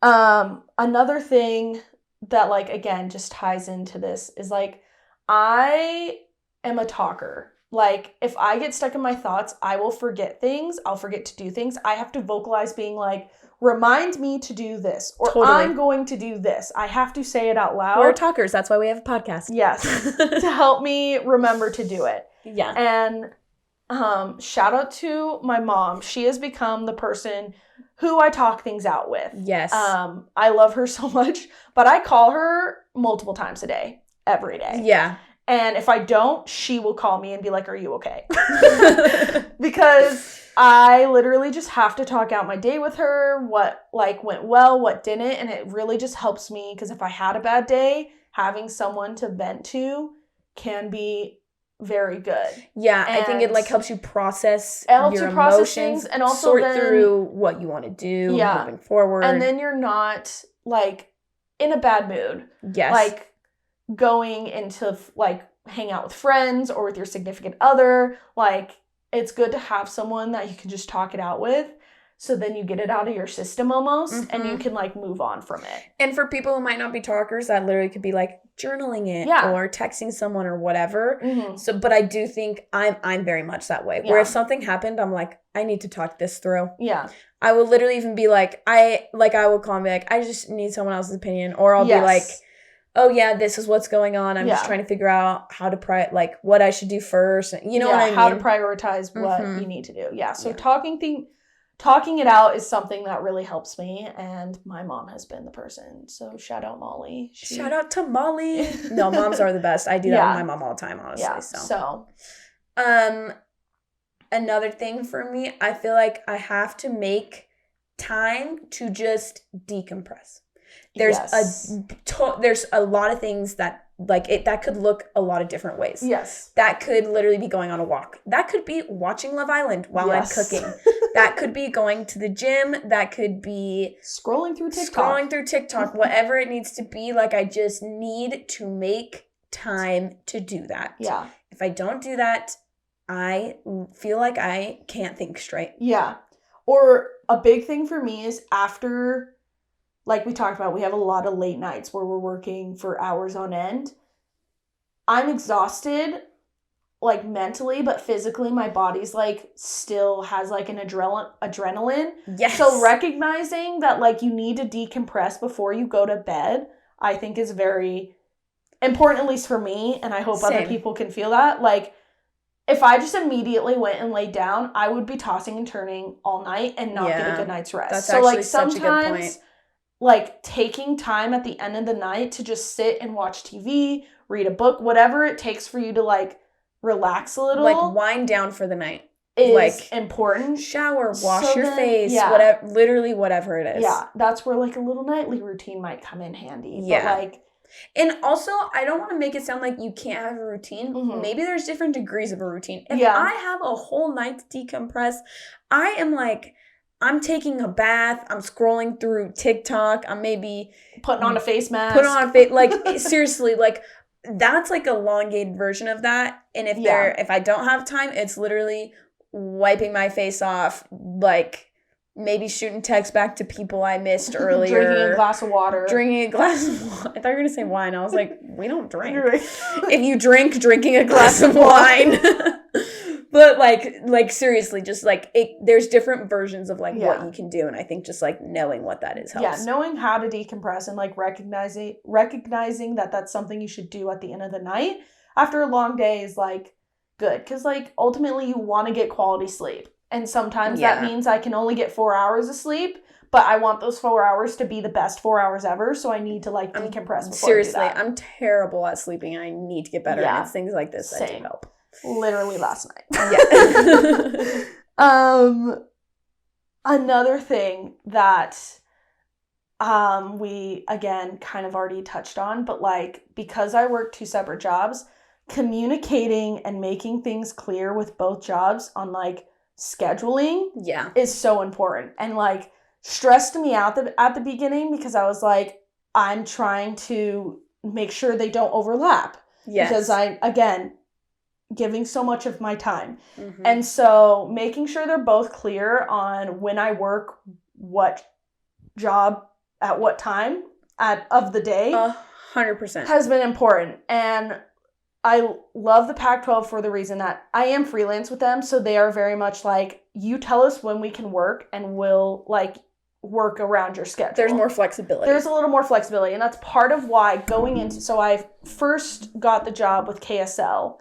B: Another thing that like, again, just ties into this is like, I am a talker. Like if I get stuck in my thoughts, I will forget things. I'll forget to do things. I have to vocalize being like, remind me to do this, or I'm going to do this. I have to say it out loud.
A: We're talkers. That's why we have a podcast.
B: Yes. To help me remember to do it.
A: Yeah.
B: And shout out to my mom. She has become the person who I talk things out with.
A: Yes.
B: I love her so much, but I call her multiple times a day, every day.
A: Yeah.
B: And if I don't, she will call me and be like, are you okay? Because I literally just have to talk out my day with her, what like went well, what didn't. And it really just helps me because if I had a bad day, having someone to vent to can be very good.
A: Yeah, and I think it like helps you process your emotions
B: and also
A: sort through what you want to do moving forward.
B: And then you're not like in a bad mood.
A: Yes.
B: Like going into like hang out with friends or with your significant other, like it's good to have someone that you can just talk it out with, so then you get it out of your system almost and you can like move on from it.
A: And for people who might not be talkers, that literally could be like journaling it or texting someone or whatever. So but I do think I'm very much that way, where if something happened, I'm like, I need to talk this through.
B: Yeah.
A: I will literally even be like, I will call and be like, I just need someone else's opinion, or I'll be like, oh yeah, this is what's going on. I'm just trying to figure out how to like what I should do first. You know what I mean?
B: How to prioritize what you need to do. Yeah. So talking it out is something that really helps me, and my mom has been the person. So shout out Molly.
A: Shout out to Molly. No, moms are the best. I do that with my mom all the time, honestly. Yeah. So another thing for me, I feel like I have to make time to just decompress. There's a lot of things that like it that could look a lot of different ways.
B: Yes.
A: That could literally be going on a walk. That could be watching Love Island while I'm cooking. That could be going to the gym. That could be
B: scrolling through TikTok.
A: Whatever it needs to be. Like I just need to make time to do that.
B: Yeah.
A: If I don't do that, I feel like I can't think straight.
B: Yeah. Or a big thing for me is after, like we talked about, we have a lot of late nights where we're working for hours on end. I'm exhausted, like mentally, but physically my body's like still has like an adrenaline.
A: Yes.
B: So recognizing that like you need to decompress before you go to bed, I think is very important, at least for me. And I hope other people can feel that. Like if I just immediately went and laid down, I would be tossing and turning all night and not get a good night's rest.
A: That's actually
B: like
A: such a good point.
B: Like taking time at the end of the night to just sit and watch TV, read a book, whatever it takes for you to like relax a little.
A: Like wind down for the night.
B: Is
A: like
B: important.
A: Shower, wash your face, whatever, literally whatever it is.
B: Yeah, that's where like a little nightly routine might come in handy.
A: Yeah.
B: But like,
A: and also, I don't want to make it sound like you can't have a routine. Maybe there's different degrees of a routine. If I have a whole night to decompress, I am like, I'm taking a bath, I'm scrolling through TikTok, I'm maybe
B: putting on a face mask.
A: Like, seriously, like, that's like a elongated version of that. And if I don't have time, it's literally wiping my face off, like, maybe shooting texts back to people I missed earlier.
B: Drinking a glass of water.
A: I thought you were going to say wine. I was like, we don't drink. If you drink, drinking a glass of wine. But like seriously, just like there's different versions of like what you can do, and I think just like knowing what that is helps.
B: Yeah, knowing how to decompress and like recognizing that that's something you should do at the end of the night after a long day is like good, because like ultimately you want to get quality sleep, and sometimes that means I can only get 4 hours of sleep, but I want those 4 hours to be the best 4 hours ever, so I need to like decompress before
A: seriously,
B: I do that.
A: I'm terrible at sleeping, and I need to get better. And it's things like this that do help.
B: Literally last night. Yeah. Another thing that we again kind of already touched on, but like because I work 2 separate jobs, communicating and making things clear with both jobs on like scheduling is so important, and like stressed me out at the beginning, because I was like, I'm trying to make sure they don't overlap. Because I, again, giving so much of my time. And so making sure they're both clear on when I work what job at what time of the day
A: 100%
B: has been important. And I love the Pac-12 for the reason that I am freelance with them, so they are very much like, you tell us when we can work and we'll like work around your schedule.
A: There's more flexibility.
B: There's a little more flexibility, and that's part of why so I first got the job with KSL,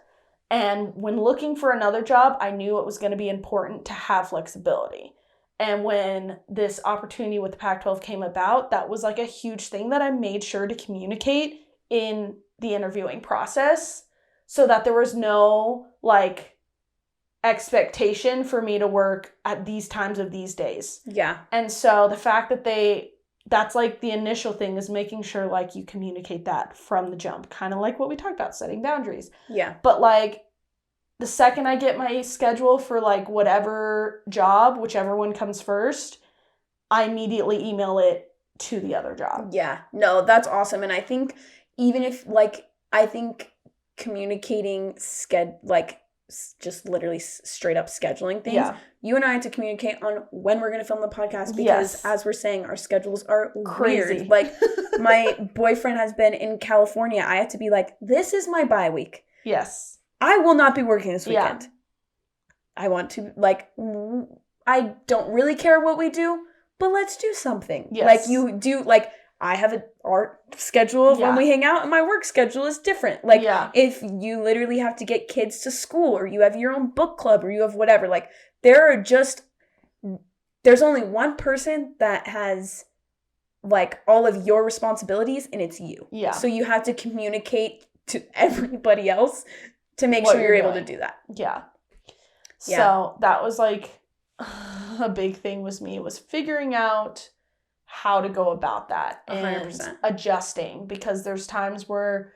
B: and when looking for another job, I knew it was going to be important to have flexibility. And when this opportunity with the Pac-12 came about, that was like a huge thing that I made sure to communicate in the interviewing process, so that there was no like expectation for me to work at these times of these days.
A: Yeah.
B: And so the fact that that's like the initial thing, is making sure like you communicate that from the jump, kind of like what we talked about, setting boundaries.
A: Yeah.
B: But like the second I get my schedule for like whatever job, whichever one comes first, I immediately email it to the other job.
A: Yeah. No, that's awesome. And I think even if like, I think communicating just literally straight up scheduling things. Yeah. You and I had to communicate on when we're going to film the podcast, because as we're saying, our schedules are crazy. Weird. Like my boyfriend has been in California. I have to be like, this is my bye week.
B: Yes.
A: I will not be working this weekend. Yeah. I want to I don't really care what we do, but let's do something. Yes. Like you do, like I have our schedule of when we hang out, and my work schedule is different. Like, if you literally have to get kids to school, or you have your own book club, or you have whatever, like, there's only one person that has, like, all of your responsibilities, and it's you. Yeah. So you have to communicate to everybody else to make sure you're able to do that.
B: Yeah. So that was, like, a big thing was figuring out how to go about that and 100%. Adjusting, because there's times where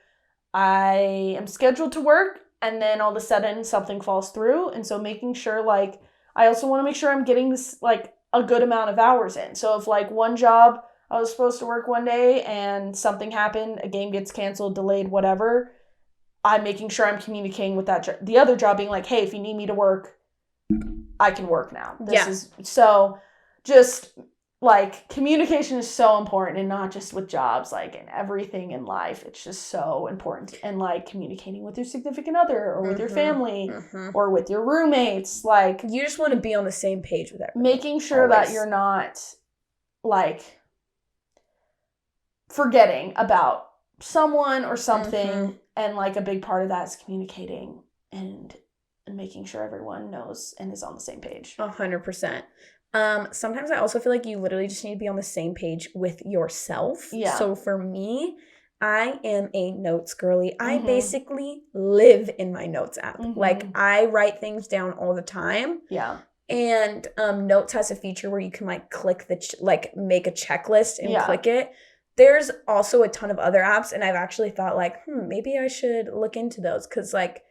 B: I am scheduled to work and then all of a sudden something falls through. And so making sure, like, I also want to make sure I'm getting this, like, a good amount of hours in. So if like one job I was supposed to work one day and something happened, a game gets canceled, delayed, whatever, I'm making sure I'm communicating with the other job, being like, hey, if you need me to work, I can work now. So just like communication is so important, and not just with jobs, like in everything in life. It's just so important. And like communicating with your significant other, or with your family, or with your roommates. Like,
A: you just want to be on the same page with everyone.
B: Making sure that you're not like forgetting about someone or something. And like a big part of that is communicating and making sure everyone knows and is on the same page.
A: 100%. Sometimes I also feel like you literally just need to be on the same page with yourself. Yeah. So for me, I am a notes girly. I basically live in my notes app. Like, I write things down all the time. Yeah. And Notes has a feature where you can like click make a checklist and click it. There's also a ton of other apps, and I've actually thought like, maybe I should look into those, because like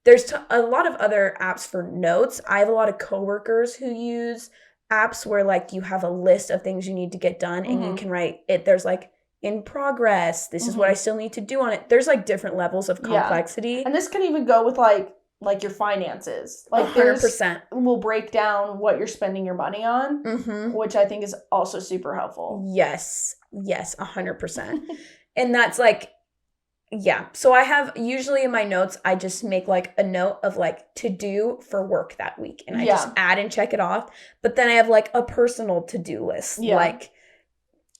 A: there's a lot of other apps for notes. I have a lot of coworkers who use apps where like you have a list of things you need to get done, and you can write it. There's like in progress. This is what I still need to do on it. There's like different levels of complexity.
B: Yeah. And this can even go with like your finances. Like 100%. We'll break down what you're spending your money on, which I think is also super helpful.
A: Yes, 100%. And that's like, Yeah. So I have usually in my notes, I just make like a note of like to do for work that week. And I just add and check it off. But then I have like a personal to-do list.
B: Yeah.
A: Like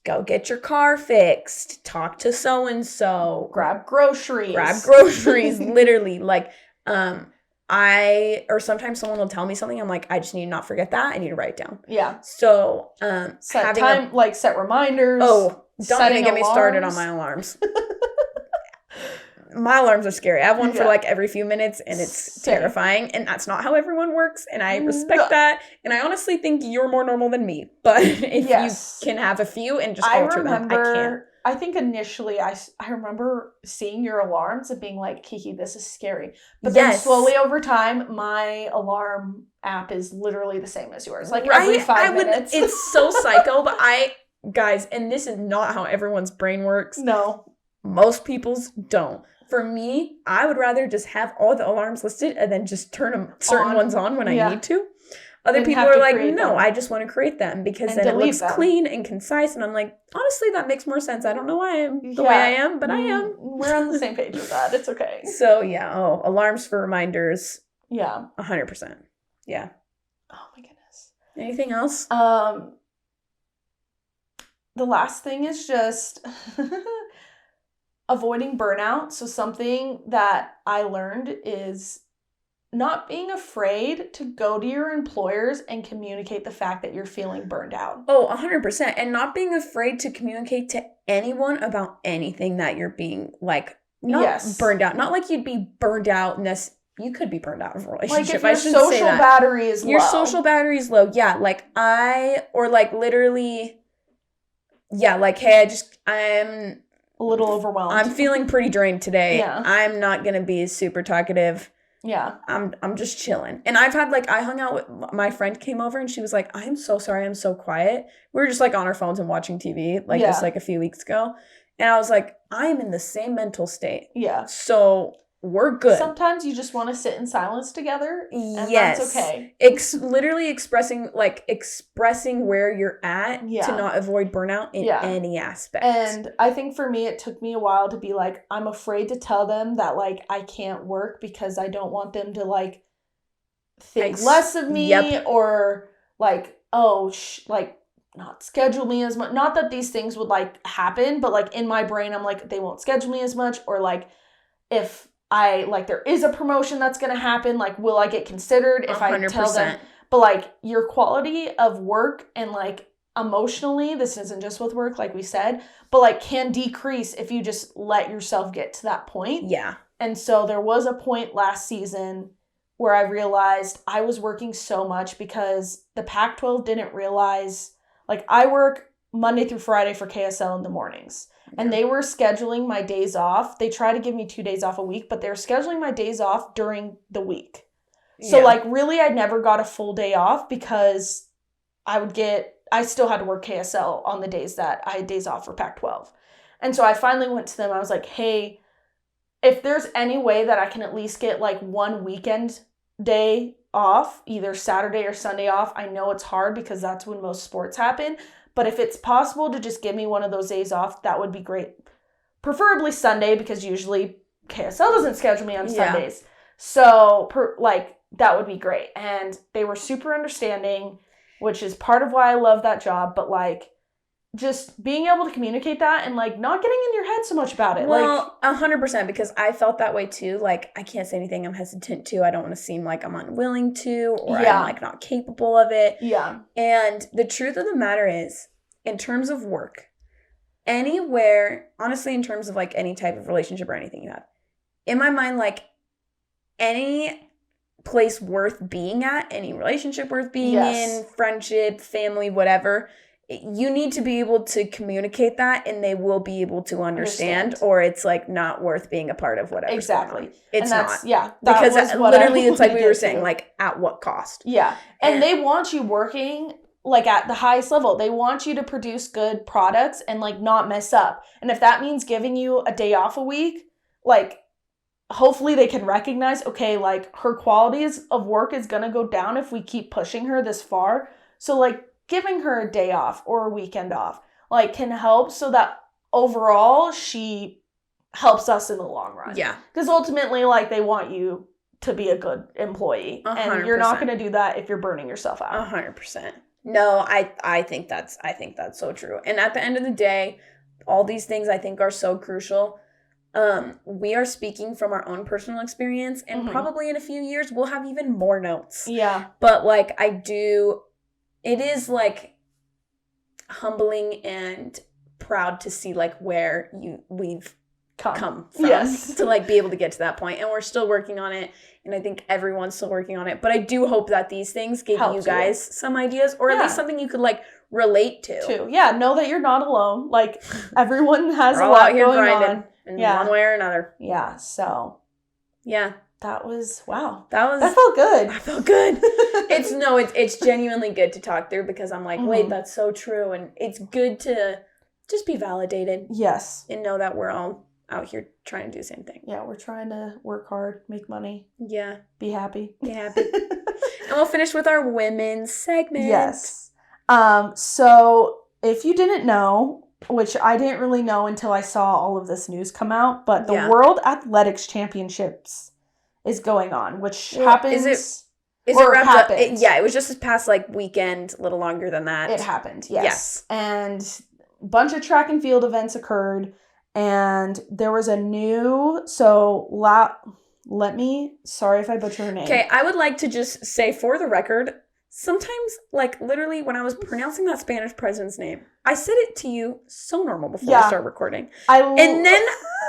A: go get your car fixed, talk to so-and-so.
B: Grab groceries.
A: Literally. Like, or sometimes someone will tell me something. I'm like, I just need to not forget that. I need to write it down.
B: Yeah.
A: So,
B: set time, like set reminders.
A: Oh, don't even get me started on my alarms. My alarms are scary. I have one for like every few minutes and it's terrifying. And that's not how everyone works. And I respect that. And I honestly think you're more normal than me. But if you can have a few and just alter them, I can't.
B: I think initially I remember seeing your alarms and being like, Kiki, this is scary. But then slowly over time, my alarm app is literally the same as yours. Like every 5 minutes.
A: It's so psycho, but guys, and this is not how everyone's brain works.
B: No.
A: Most people's don't. For me, I would rather just have all the alarms listed and then just turn certain ones on when I need to. Other people are like, no, I just want to create them because then it looks clean and concise. And I'm like, honestly, that makes more sense. I don't know why I'm the way I am, but I am.
B: We're on the same page with that. It's okay.
A: So yeah. Oh, alarms for reminders.
B: Yeah.
A: 100%. Yeah.
B: Oh my goodness.
A: Anything else?
B: The last thing is just avoiding burnout. So something that I learned is not being afraid to go to your employers and communicate the fact that you're feeling burned out.
A: Oh, 100%. And not being afraid to communicate to anyone about anything that you're being like, not burned out. Not like you'd be burned out in this. You could be burned out of a relationship.
B: Like if your social battery is low.
A: Your social battery is low. Yeah. Like literally, yeah, like, hey, I'm
B: a little overwhelmed.
A: I'm feeling pretty drained today. Yeah. I'm not going to be super talkative.
B: Yeah.
A: I'm just chilling. And I've had I hung out with, my friend came over and she was like, I'm so sorry, I'm so quiet. We were just on our phones and watching TV just a few weeks ago. And I was like, I'm in the same mental state.
B: Yeah.
A: So we're good.
B: Sometimes you just want to sit in silence together. And that's okay.
A: Literally expressing where you're at to not avoid burnout in any aspect.
B: And I think for me, it took me a while to be like, I'm afraid to tell them that I can't work because I don't want them to think less of me or not schedule me as much. Not that these things would happen, but in my brain, I'm like, they won't schedule me as much, or if there is a promotion that's going to happen, will I get considered if 100%. I tell them, but your quality of work and emotionally, this isn't just with work, like we said, but can decrease if you just let yourself get to that point.
A: Yeah.
B: And so there was a point last season where I realized I was working so much because the Pac-12 didn't realize, I work Monday through Friday for KSL in the mornings. And they were scheduling my days off. They try to give me 2 days off a week, but they're scheduling my days off during the week. So really I never got a full day off because I still had to work KSL on the days that I had days off for Pac-12. And so I finally went to them. I was like, hey, if there's any way that I can at least get one weekend day off, either Saturday or Sunday off. I know it's hard because that's when most sports happen. But if it's possible to just give me one of those days off, that would be great. Preferably Sunday because usually KSL doesn't schedule me on Sundays. So that would be great. And they were super understanding, which is part of why I love that job. But just being able to communicate that and not getting in your head so much about it.
A: Well, 100% because I felt that way too. I can't say anything I'm hesitant to. I don't want to seem like I'm unwilling to or I'm not capable of it.
B: Yeah.
A: And the truth of the matter is, in terms of work, anywhere, honestly, in terms of any type of relationship or anything you have, in my mind, any place worth being at, any relationship worth being in, friendship, family, whatever, you need to be able to communicate that and they will be able to understand. Or it's not worth being a part of whatever.
B: Exactly.
A: It's not.
B: Yeah.
A: Because literally it's we were saying, at what cost?
B: Yeah. And they want you working at the highest level. They want you to produce good products and not mess up. And if that means giving you a day off a week, hopefully they can recognize, okay, her qualities of work is going to go down if we keep pushing her this far. So giving her a day off or a weekend off, can help so that overall she helps us in the long run.
A: Yeah.
B: Because ultimately, like, they want you to be a good employee.
A: 100%.
B: And you're not going to do that if you're burning yourself out.
A: 100%. No, I think that's so true. And at the end of the day, all these things I think are so crucial. We are speaking from our own personal experience, and probably in a few years we'll have even more notes.
B: Yeah.
A: But like it is like humbling and proud to see like where we've come from to like be able to get to that point, and we're still working on it, and I think everyone's still working on it, but I do hope that these things gave you guys some ideas, or at least something you could like relate to.
B: Yeah, know that you're not alone. Like, everyone has
A: we're
B: a
A: all
B: lot
A: out here
B: going
A: grinding
B: on
A: in one way or another.
B: Yeah, so
A: yeah,
B: that was wow.
A: That
B: felt good.
A: I felt good. It's genuinely good to talk through, because I'm like, wait, that's so true, and it's good to just be validated.
B: Yes,
A: and know that we're all out here trying to do the same thing.
B: Yeah, we're trying to work hard, make money.
A: Yeah.
B: Be happy.
A: Be happy. And we'll finish with our women's segment.
B: Yes. So if you didn't know, which I didn't really know until I saw all of this news come out, but the World Athletics Championships is going on, which happens.
A: Is it wrapped up? It was just this past like weekend, a little longer than that.
B: It happened, yes. And a bunch of track and field events occurred. And there was a new, sorry if I butcher her name.
A: Okay, I would like to just say for the record, sometimes, like, literally when I was pronouncing that Spanish president's name, I said it to you so normal before I start recording. And then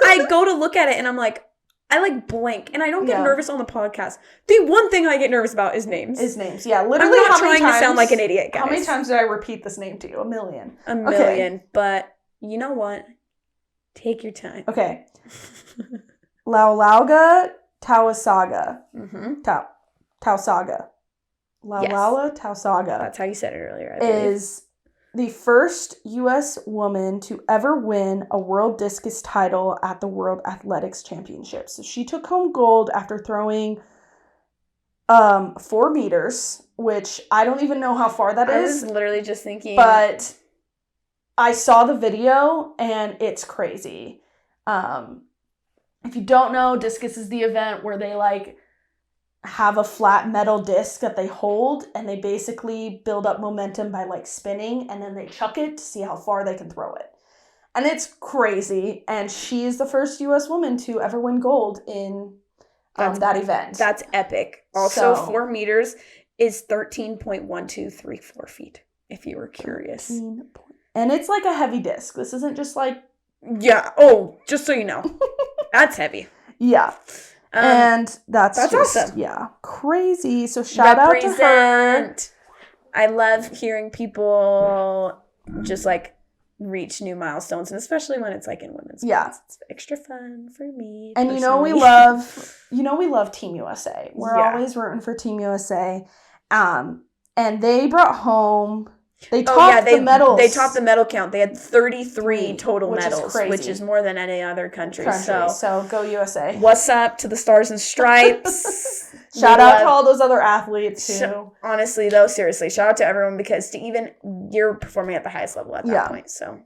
A: I go to look at it and I'm like, I like blank, and I don't get nervous on the podcast. The one thing I get nervous about is names.
B: Yeah. Literally,
A: I'm not trying to sound like an idiot, guys.
B: How many times did I repeat this name to you? 1 million.
A: A million. Okay. But you know what? Take your time.
B: Okay. Laulauga Tausaga. Tausaga. Laulauga Tausaga.
A: That's how you said it earlier, I believe.
B: Is the first U.S. woman to ever win a world discus title at the World Athletics Championships. So she took home gold after throwing 4 meters, which I don't even know how far that is.
A: I was literally just thinking.
B: But I saw the video, and it's crazy. If you don't know, discus is the event where they, like, have a flat metal disc that they hold, and they basically build up momentum by, like, spinning, and then they chuck it to see how far they can throw it. And it's crazy, and she's the first U.S. woman to ever win gold in that event.
A: That's epic. Also, 4 meters is 13.1234 feet, if you were curious.
B: And it's like a heavy disc. This isn't just like...
A: Yeah. Oh, just so you know. That's heavy.
B: Yeah. And that's just,
A: awesome.
B: Yeah. Crazy. So shout out to her.
A: I love hearing people just like reach new milestones, and especially when it's like in women's sports.
B: Yeah.
A: It's extra fun for me.
B: And personally. we love Team USA. We're always rooting for Team USA. And they brought home... They topped the medals.
A: They topped the medal count. They had 33 total medals, which is more than any other country.
B: So go USA.
A: What's up to the Stars and Stripes?
B: Shout out to all those other athletes too.
A: Honestly, though, seriously, shout out to everyone, because you're performing at the highest level at that point. So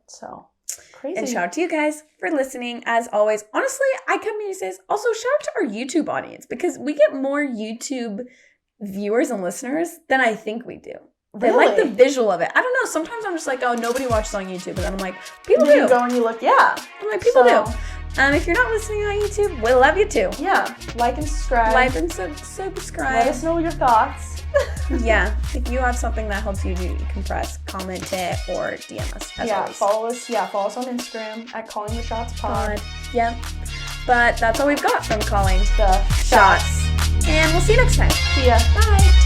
B: crazy.
A: And shout out to you guys for listening, as always. Honestly, I come here to say this. Also, shout out to our YouTube audience, because we get more YouTube viewers and listeners than I think we do. They like the visual of it. I don't know. Sometimes I'm just like, oh, nobody watches on YouTube. And then I'm like, people do.
B: You go and you look, I'm
A: like, people do. If you're not listening on YouTube, we love you too.
B: Yeah. Like and subscribe.
A: Subscribe.
B: Let us know your thoughts.
A: Yeah. If you have something that helps you decompress, comment it or DM us. As always.
B: Follow us on Instagram at Calling the Shots Pod.
A: Yep. But that's all we've got from Calling
B: the Shots.
A: And we'll see you next time.
B: See ya.
A: Bye.